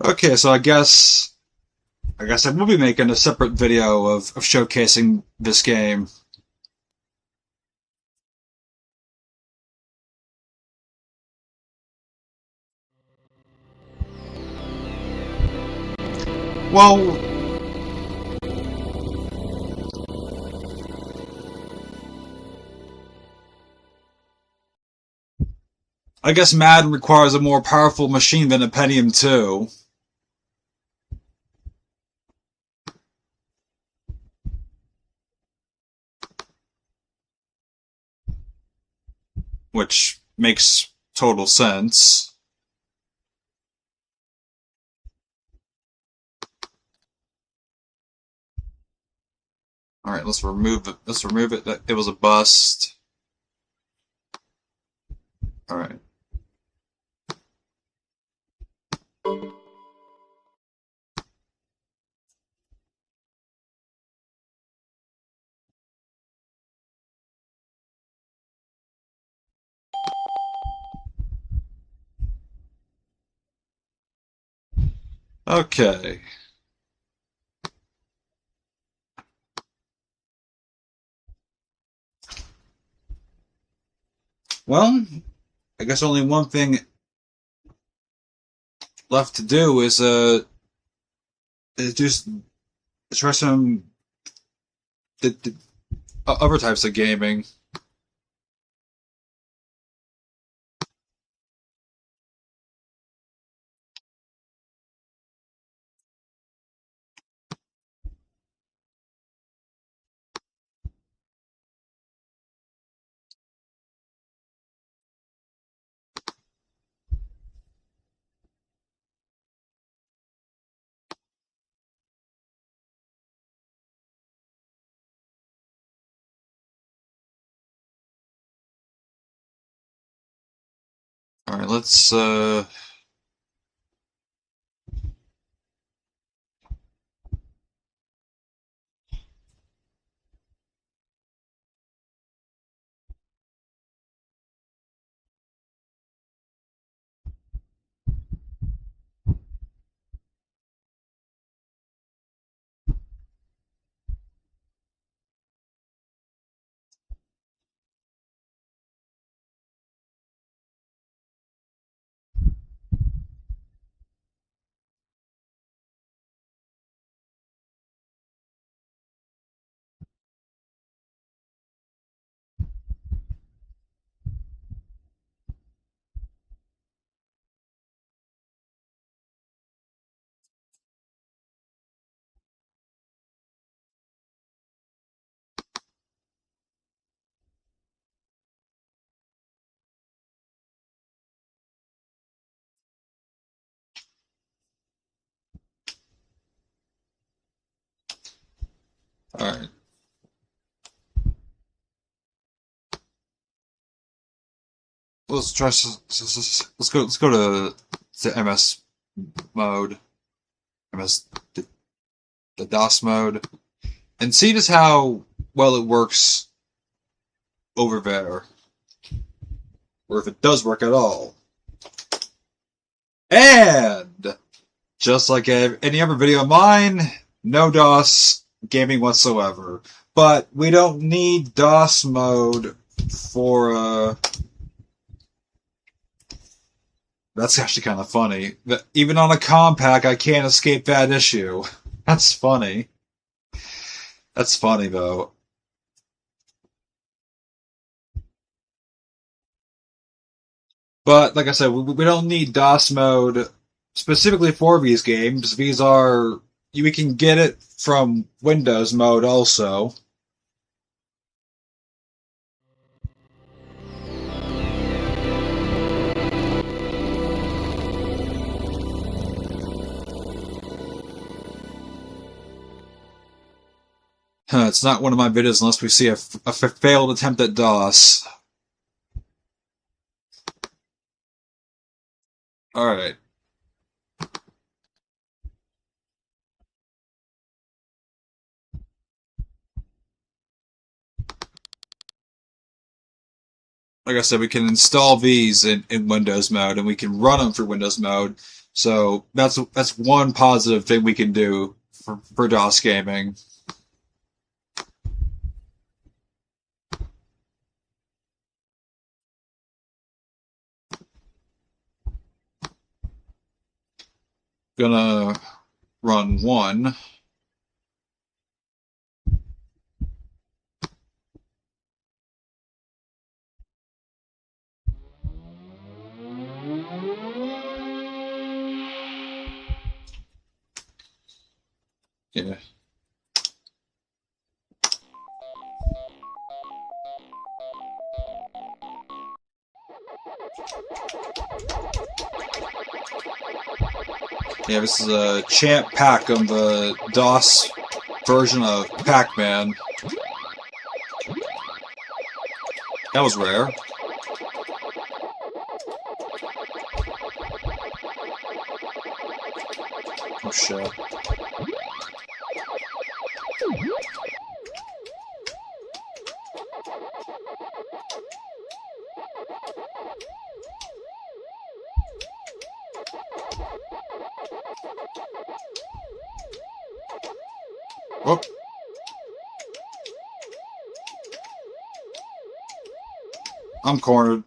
Okay, so I will be making a separate video of showcasing this game. Well, I guess Madden requires a more powerful machine than a Pentium 2, which makes total sense. All right, let's remove it. Let's remove it. It was a bust. All right. Okay. Well, I guess only one thing left to do is just try some the other types of gaming. All right, let's all right. Let's try. Let's go to MS mode, MS the DOS mode, and see just how well it works over there, or if it does work at all. And just like any other video of mine, no DOS gaming whatsoever. But we don't need DOS mode for that's actually kind of funny. Even on a Compaq, I can't escape that issue. That's funny. That's funny, though. But, like I said, we don't need DOS mode specifically for these games. These are... We can get it from Windows mode also. It's not one of my videos unless we see a failed attempt at DOS. Alright. like I said, we can install these in Windows mode, and we can run them through Windows mode. So that's one positive thing we can do for DOS gaming. Gonna run one. Yeah. Yeah, this is a champ pack of the DOS version of Pac-Man. That was rare. Oh shit. Whoop. I'm cornered.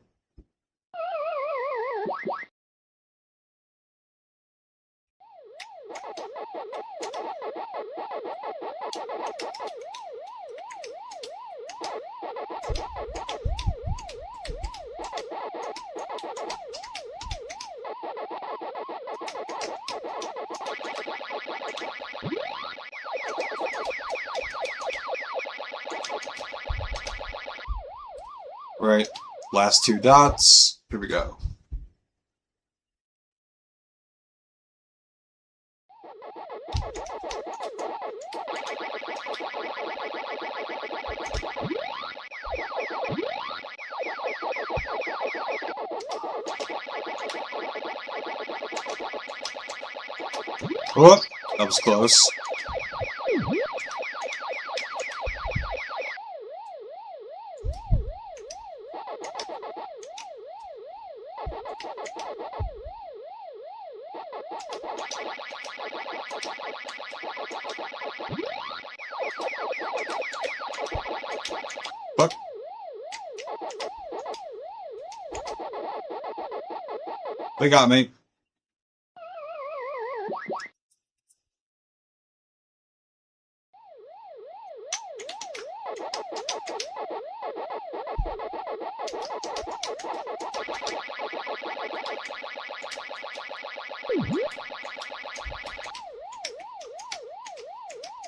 Right. Last two dots. Here we go. Whoop. That was close. Fuck. They got me.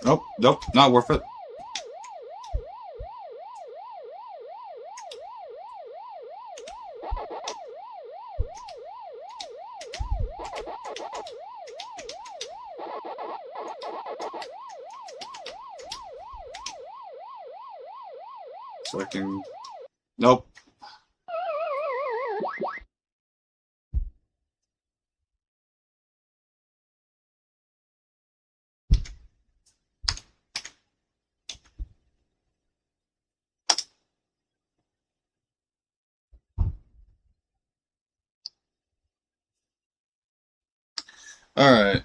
Nope, nope, not worth it. So I can... Nope. Alright.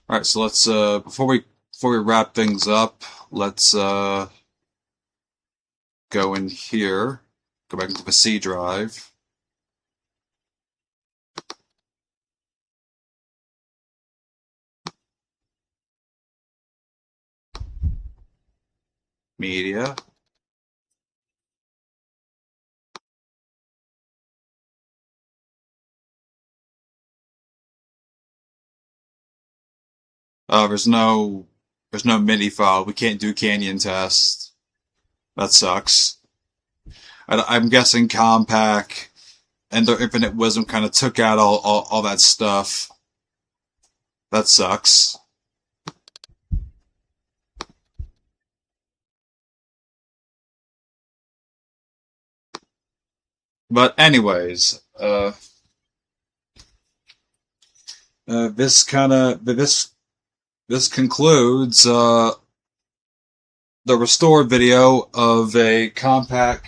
Alright, so let's before we wrap things up, let's go in here, go back into the C drive. Media. There's no MIDI file. We can't do Canyon test. That sucks. I'm guessing Compaq and their Infinite Wisdom kind of took out all that stuff. That sucks. But anyways, This concludes the restored video of a Compaq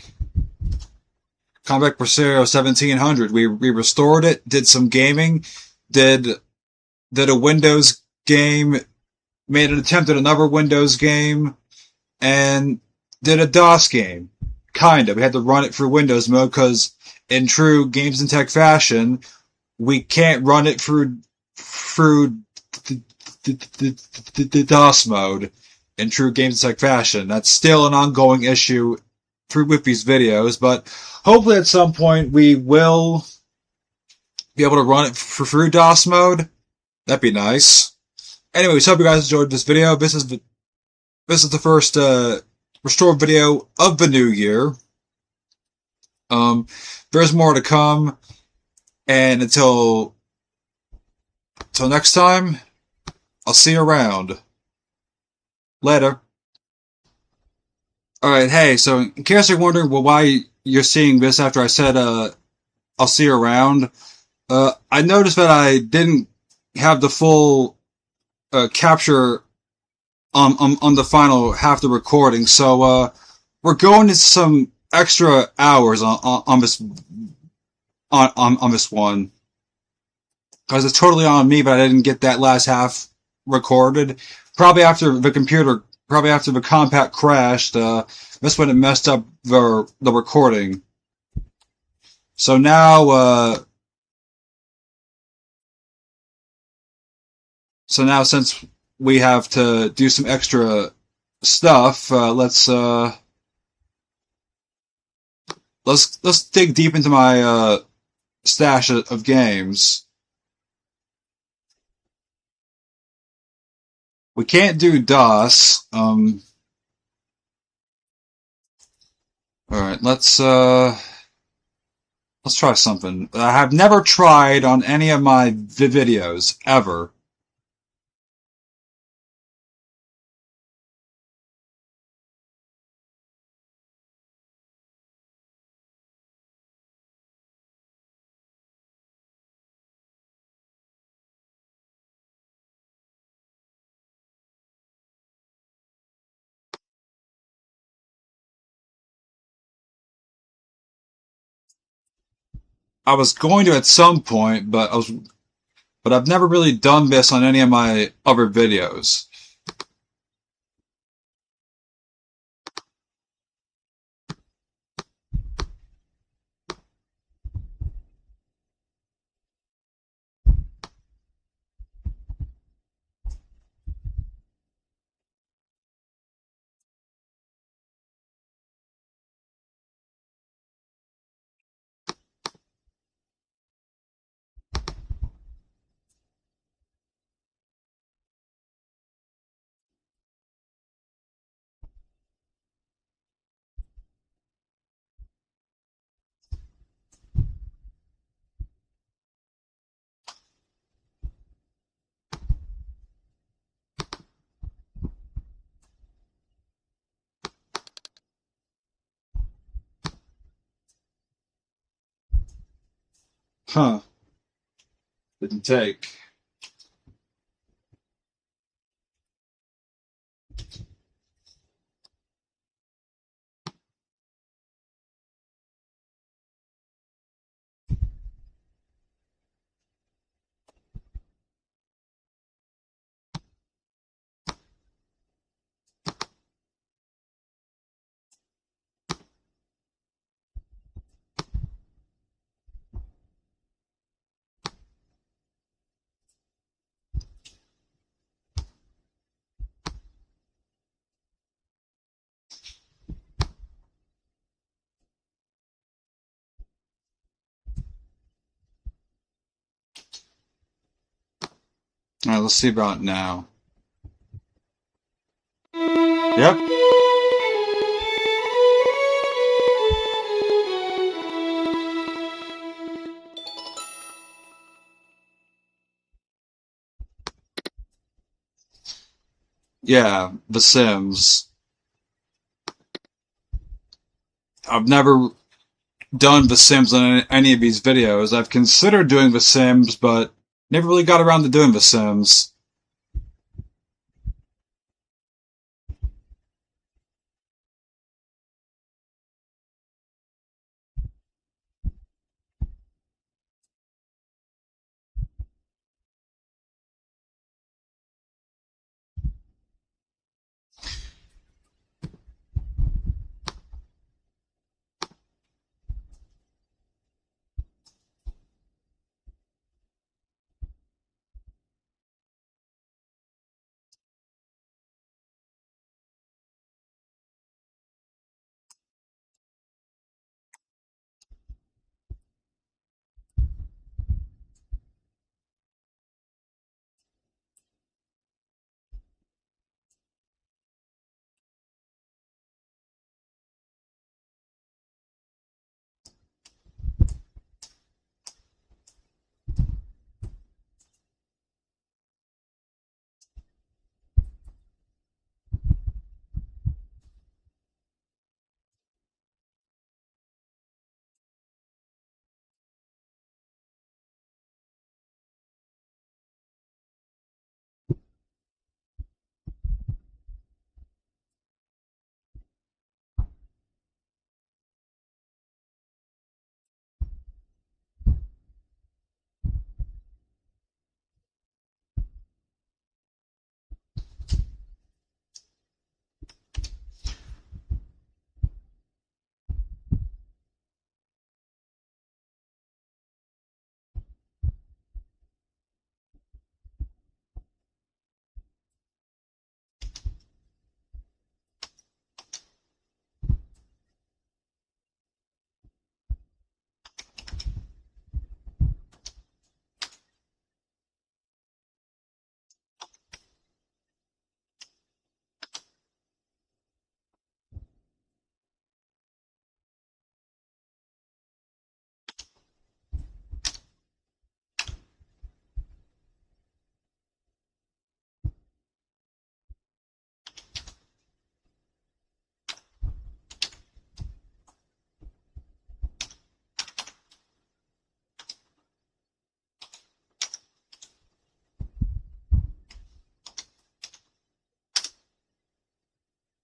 Presario 1700. We restored it, did some gaming, did a Windows game, made an attempt at another Windows game, and did a DOS game. Kind of. We had to run it through Windows mode because, in true Games and Tech fashion, we can't run it through the DOS mode in true Games and Tech fashion. That's still an ongoing issue with these videos, but hopefully at some point we will be able to run it through DOS mode. That'd be nice. Anyways, hope you guys enjoyed this video. This is the first restored video of the new year. There's more to come, and until next time, I'll see you around. Later. Alright, hey, so in case you're wondering why you're seeing this after I said, I'll see you around, I noticed that I didn't have the full, capture on the final half the recording, so, we're going to some extra hours on this one. Because it's totally on me, but I didn't get that last half recorded. Probably after the Compaq crashed, that's when it messed up the recording. So now, since we have to do some extra stuff, let's dig deep into my stash of games. We can't do DOS. Alright, let's try something I have never tried on any of my videos, ever. I was going to at some point, but I've never really done this on any of my other videos. Huh. Didn't take. Alright, let's see about now. Yep. Yeah, The Sims. I've never done The Sims on any of these videos. I've considered doing The Sims, but Never really got around to doing The Sims.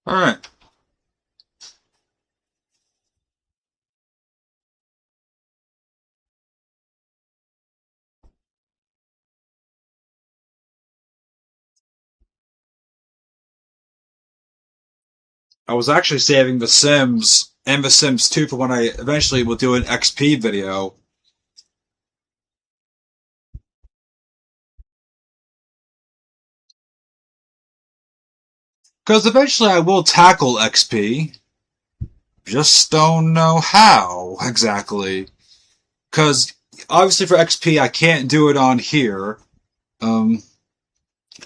Alright. I was actually saving The Sims and The Sims 2 for when I eventually will do an XP video. Because eventually I will tackle XP. Just don't know how exactly. Because obviously for XP I can't do it on here. Um,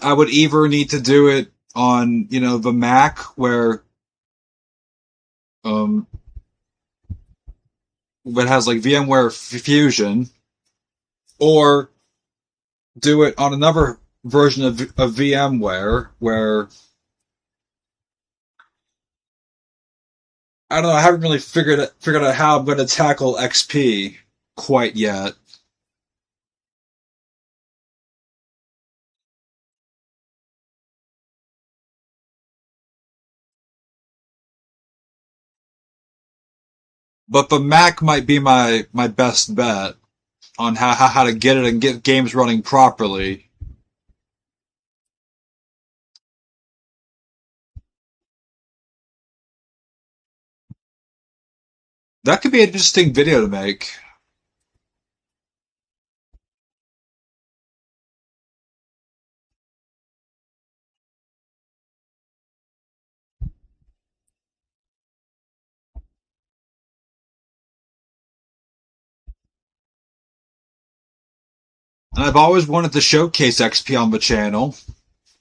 I would either need to do it on, the Mac where um, that has like VMware Fusion, or do it on another version of VMware where I don't know. I haven't really figured out how I'm going to tackle XP quite yet. But the Mac might be my best bet on how to get it and get games running properly. That could be an interesting video to make. And I've always wanted to showcase XP on the channel.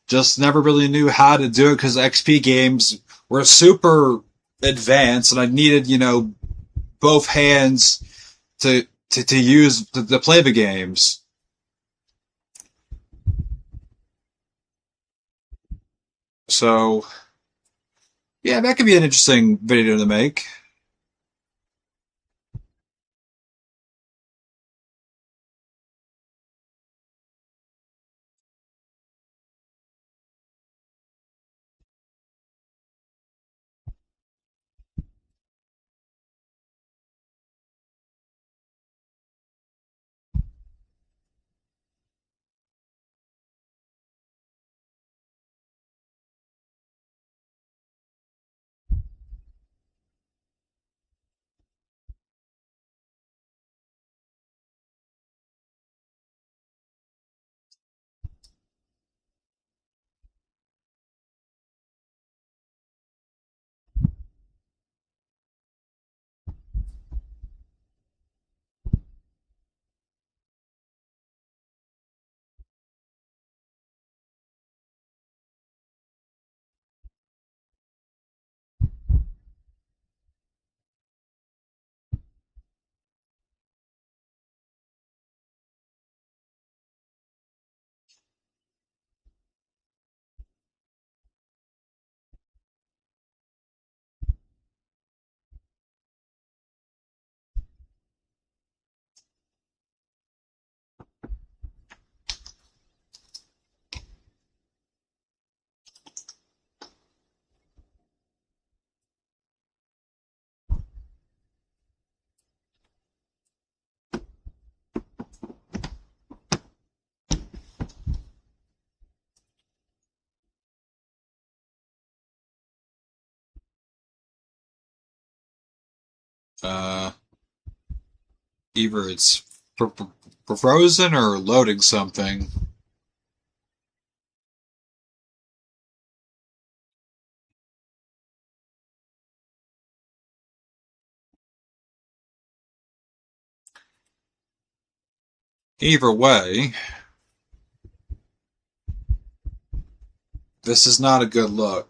Just never really knew how to do it because XP games were super advanced, and I needed, both hands to use to play the games. So yeah, that could be an interesting video to make. Uh, Either it's frozen or loading something. Either way, this is not a good look.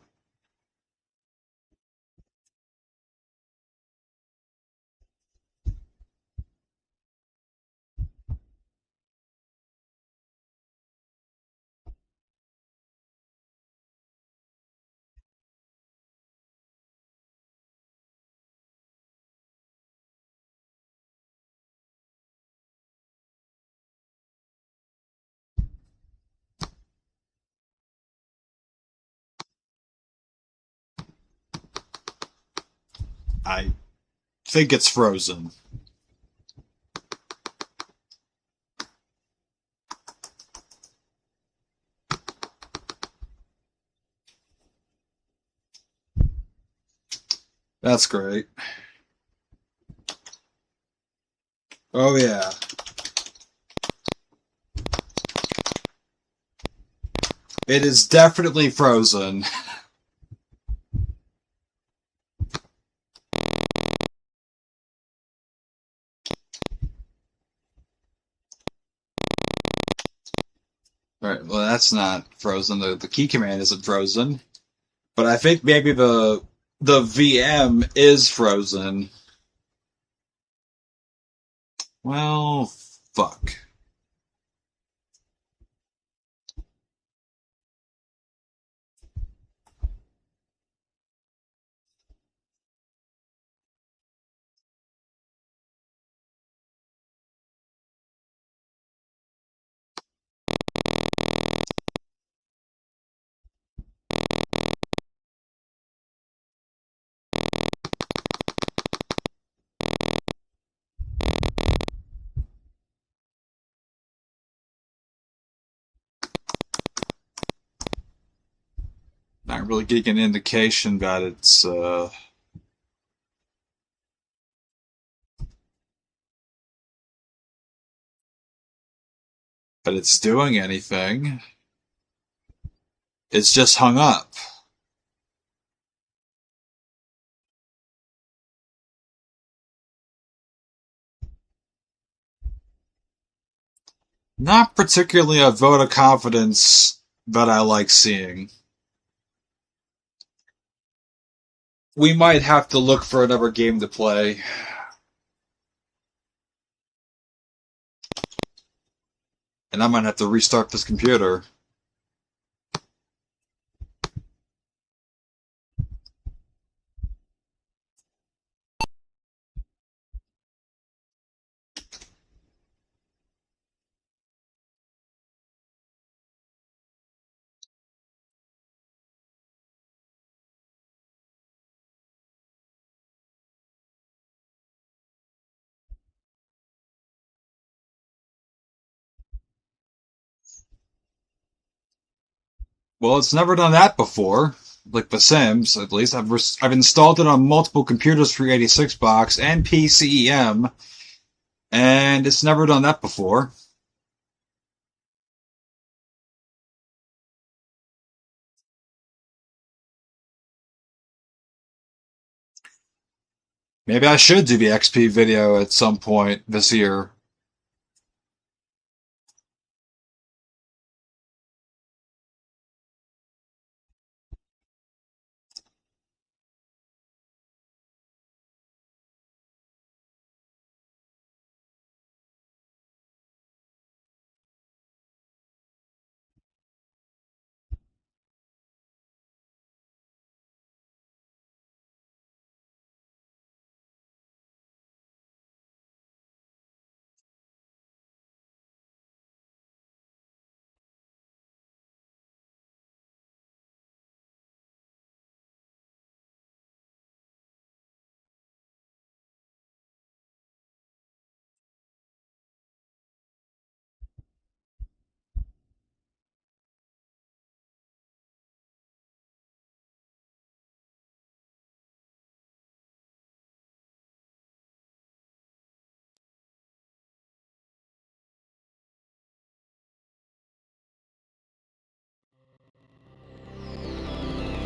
I think it's frozen. That's great. Oh yeah. It is definitely frozen. Right, well that's not frozen. The key command isn't frozen. But I think maybe the VM is frozen. Well, fuck. Not really getting an indication that it's doing anything. It's just hung up. Not particularly a vote of confidence that I like seeing. We might have to look for another game to play. And I might have to restart this computer. Well, it's never done that before. Like The Sims, at least. I've installed it on multiple computers for 86 box and PCEM, and it's never done that before. Maybe I should do the XP video at some point this year.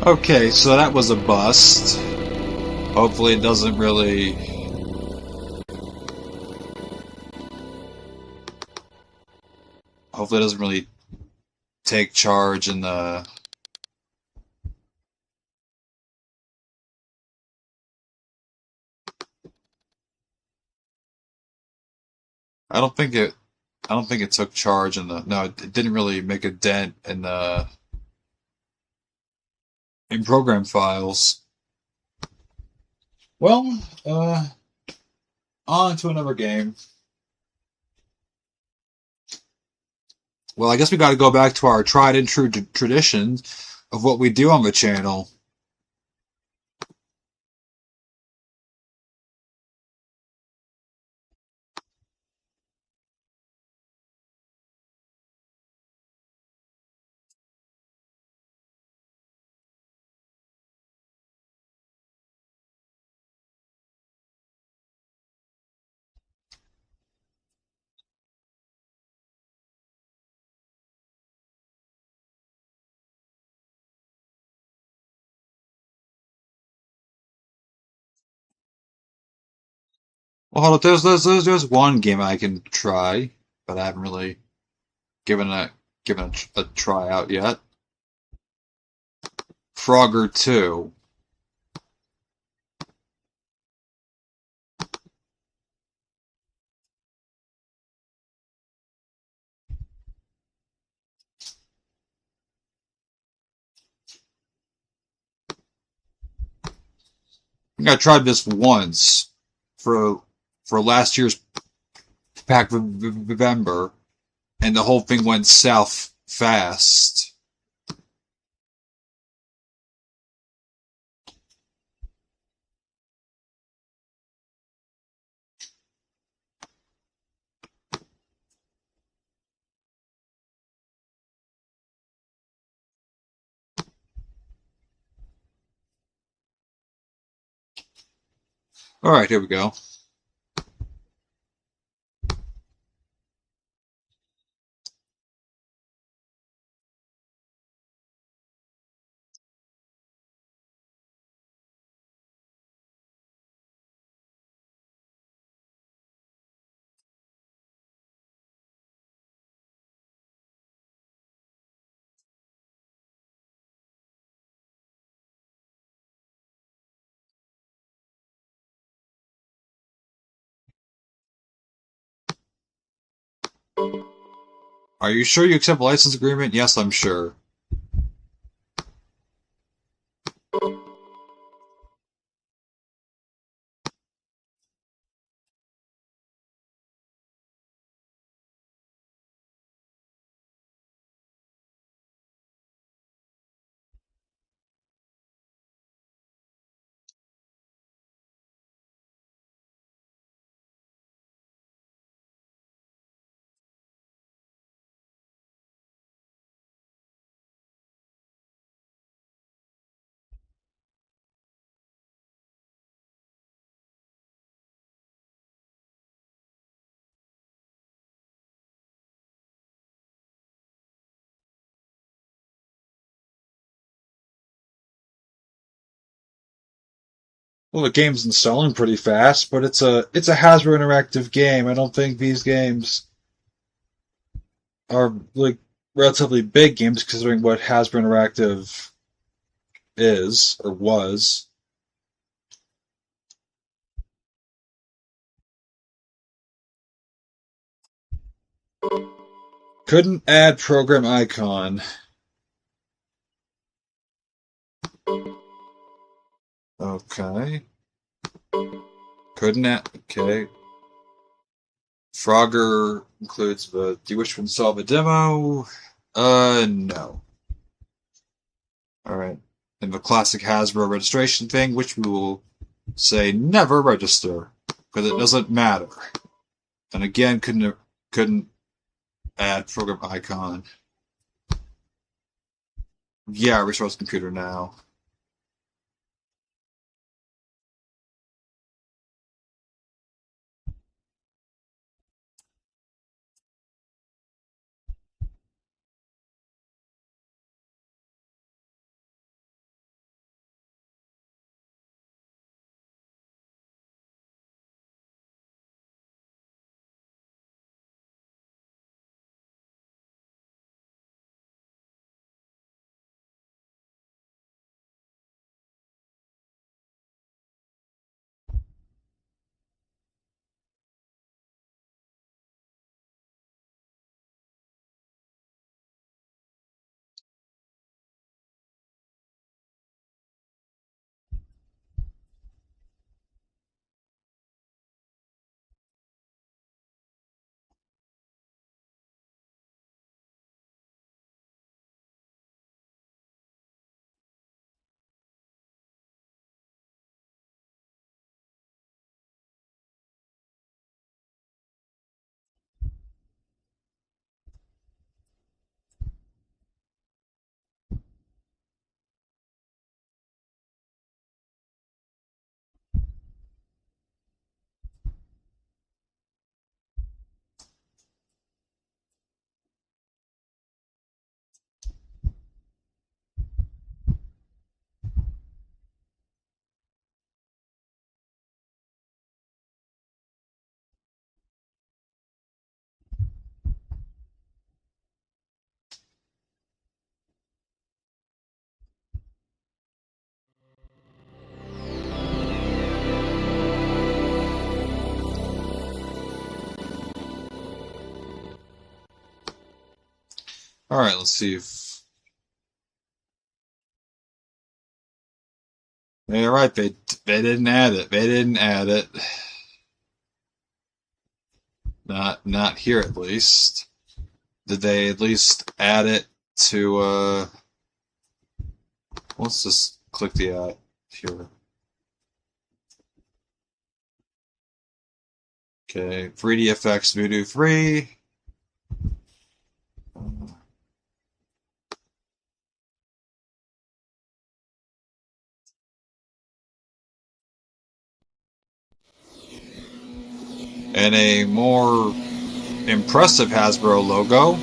Okay, so that was a bust. Hopefully it doesn't really... Hopefully it doesn't really take charge in the... I don't think it took charge in the... No, it didn't really make a dent in program files. Well, on to another game. Well, I guess we got to go back to our tried and true tradition of what we do on the channel. Well, hold up. There's one game I can try, but I haven't really given a try out yet. Frogger 2. I think I tried this once for last year's Pack November, and the whole thing went south fast. All right, here we go. Are you sure you accept license agreement? Yes, I'm sure. Well, the game's installing pretty fast, but it's a Hasbro interactive game. I don't think these games are like relatively big games considering what Hasbro Interactive is or was. Couldn't add program icon. Okay. Couldn't add. Okay. Frogger includes the. Do you wish to install the demo? No. Alright. And the classic Hasbro registration thing, which we will say never register, because it doesn't matter. And again, couldn't add program icon. Yeah, resource computer now. Alright, let's see if... Yeah, right, they didn't add it. They didn't add it. Not here, at least. Did they at least add it to, let's just click the ad here. Okay, 3D Voodoo 3. And a more impressive Hasbro logo.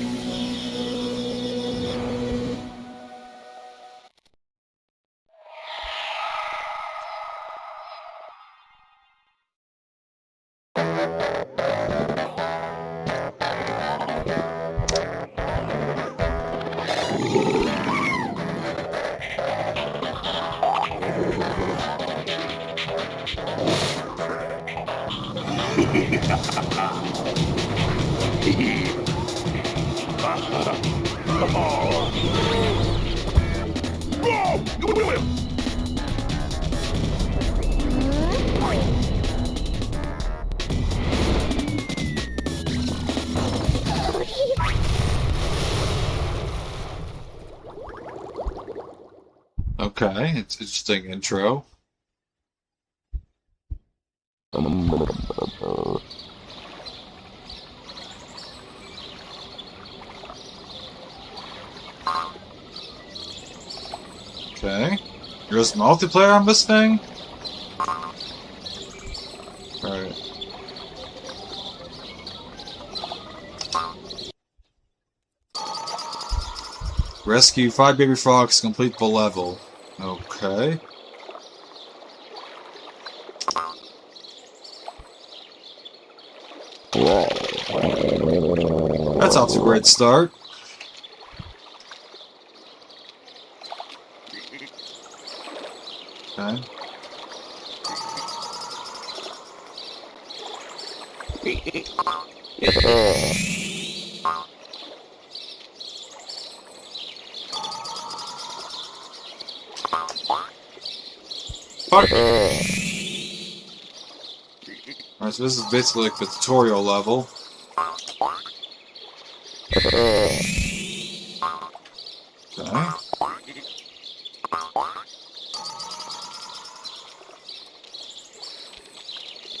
Okay, it's an interesting intro. Okay. There's multiplayer on this thing? Alright. Rescue 5 baby frogs, complete the level. Okay. That's off to a great start. Okay. Fuck. Alright, so this is basically like the tutorial level. Okay.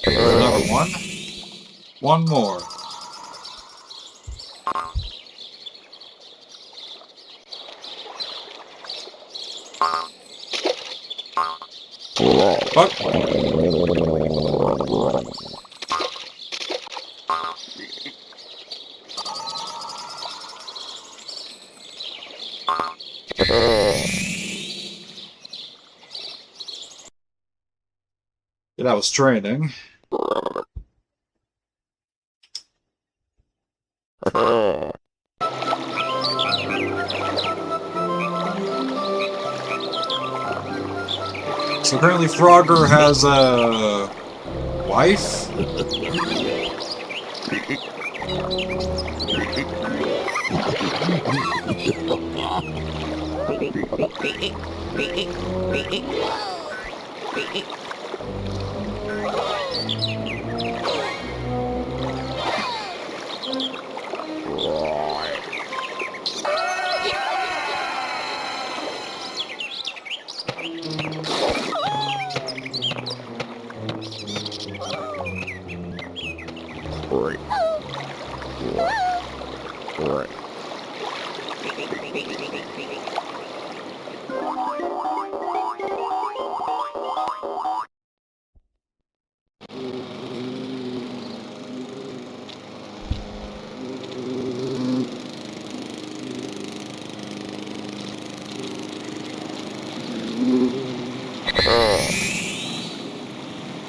Another one. One more. Fuck. Yeah, that was training. So apparently Frogger has a wife?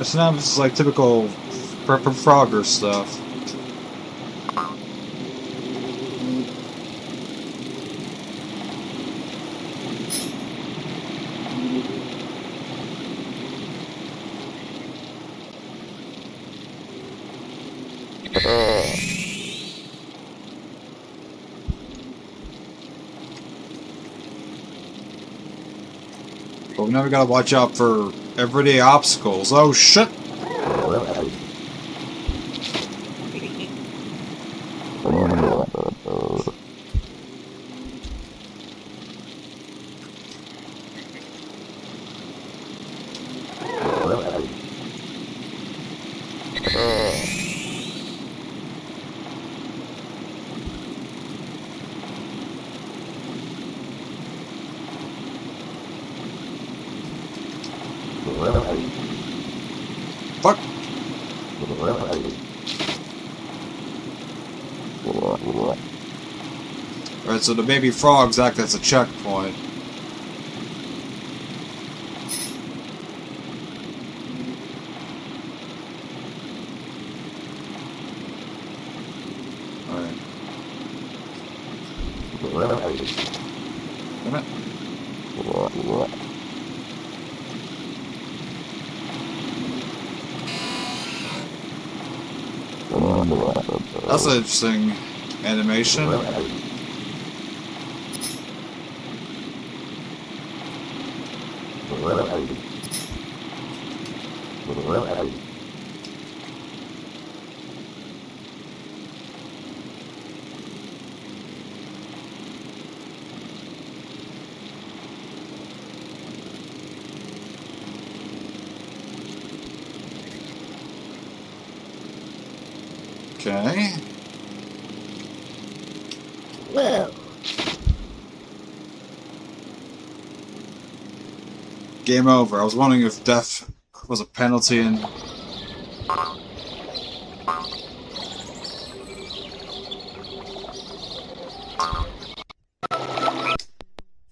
So now this is like typical Frogger stuff. But we never gotta watch out for everyday obstacles. Oh shit! Fuck! Alright, so the baby frogs act as a checkpoint. Alright. Damn it. That's an interesting animation. Okay. Game over. I was wondering if death was a penalty and...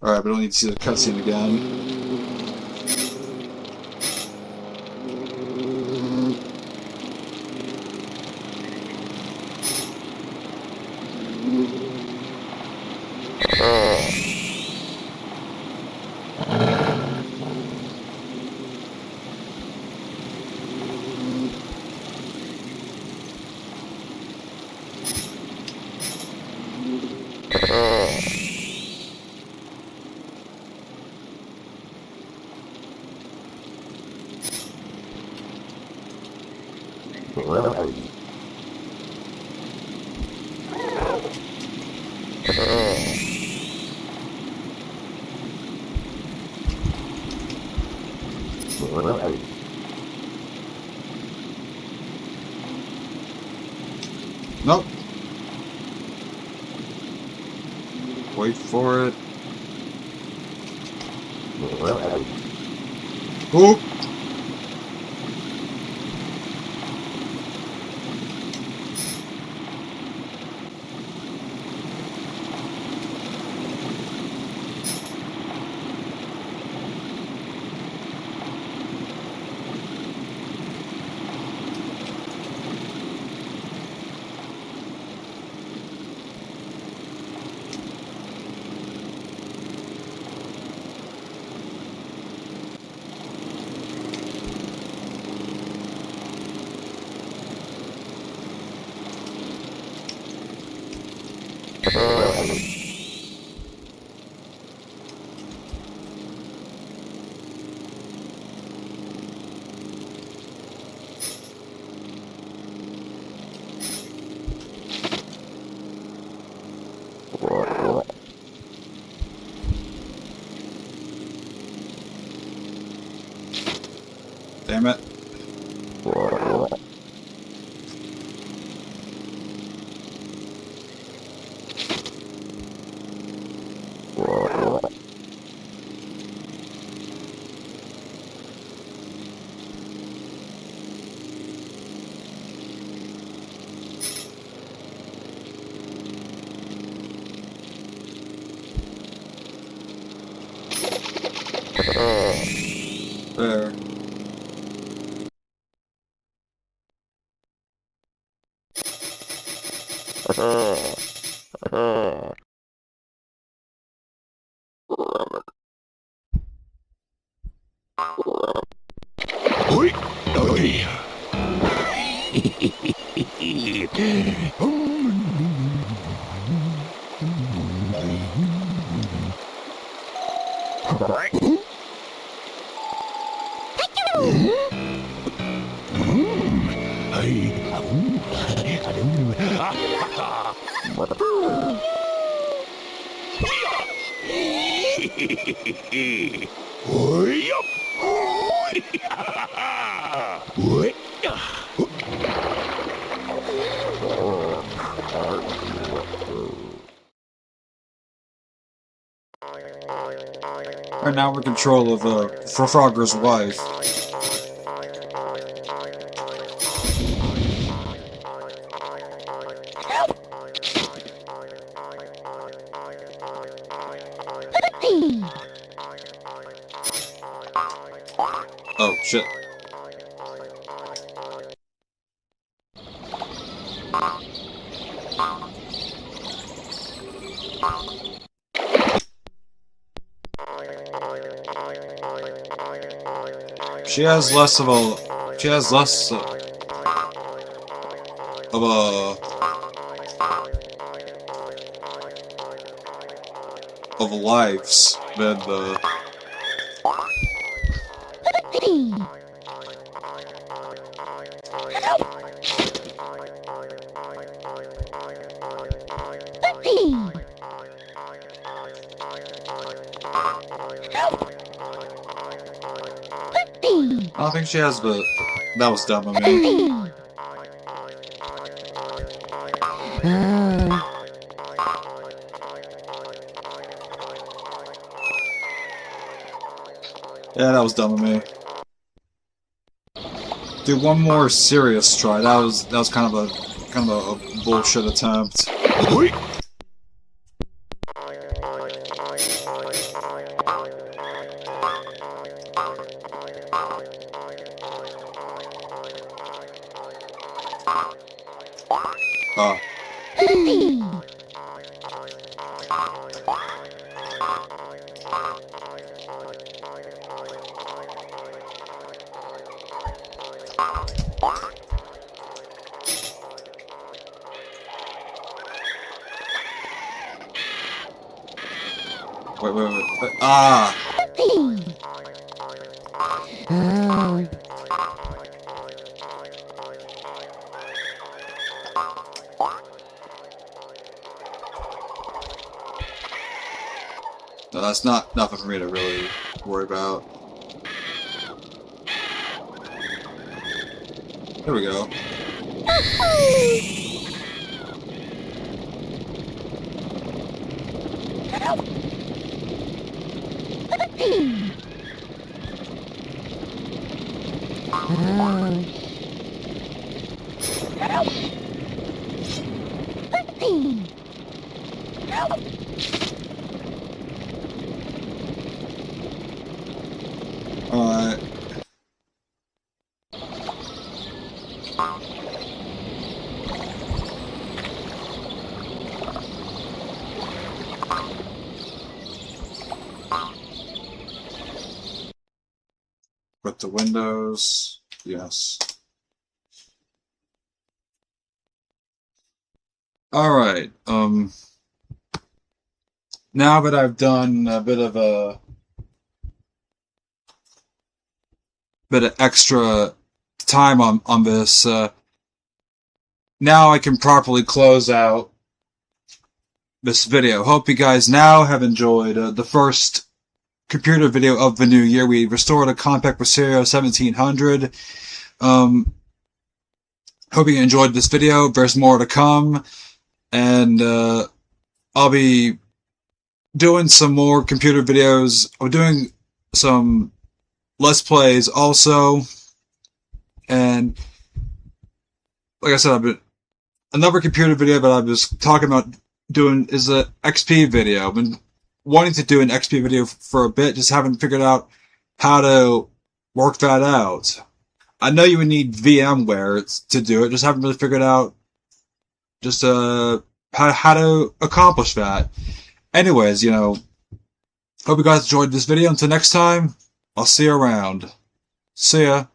Alright, we don't need to see the cutscene again. Nope. Wait for it. Oop. Damn it. There. Right now we're in control of Frogger's wife. Oh shit. She has less of a of lives than the I don't think she has, but that was dumb of me. Yeah, that was dumb of me. Do one more serious try. That was kind of a bullshit attempt. Oh. Wait. Ah! No, that's nothing for me to really worry about. There we go. Alright. Put the windows. Yes. Alright, now that I've done a bit of extra time on this, now I can properly close out this video. Hope you guys now have enjoyed the first computer video of the new year. We restored a Compaq Presario 1700. Hope you enjoyed this video. There's more to come, and I'll be doing some more computer videos. I'm doing some Let's Plays also, and like I said, another computer video that I was talking about doing is a XP video. I've been wanting to do an XP video for a bit, just haven't figured out how to work that out. I know you would need VMware to do it, just haven't really figured out just how to accomplish that. Anyways, you know, hope you guys enjoyed this video. Until next time, I'll see you around. See ya.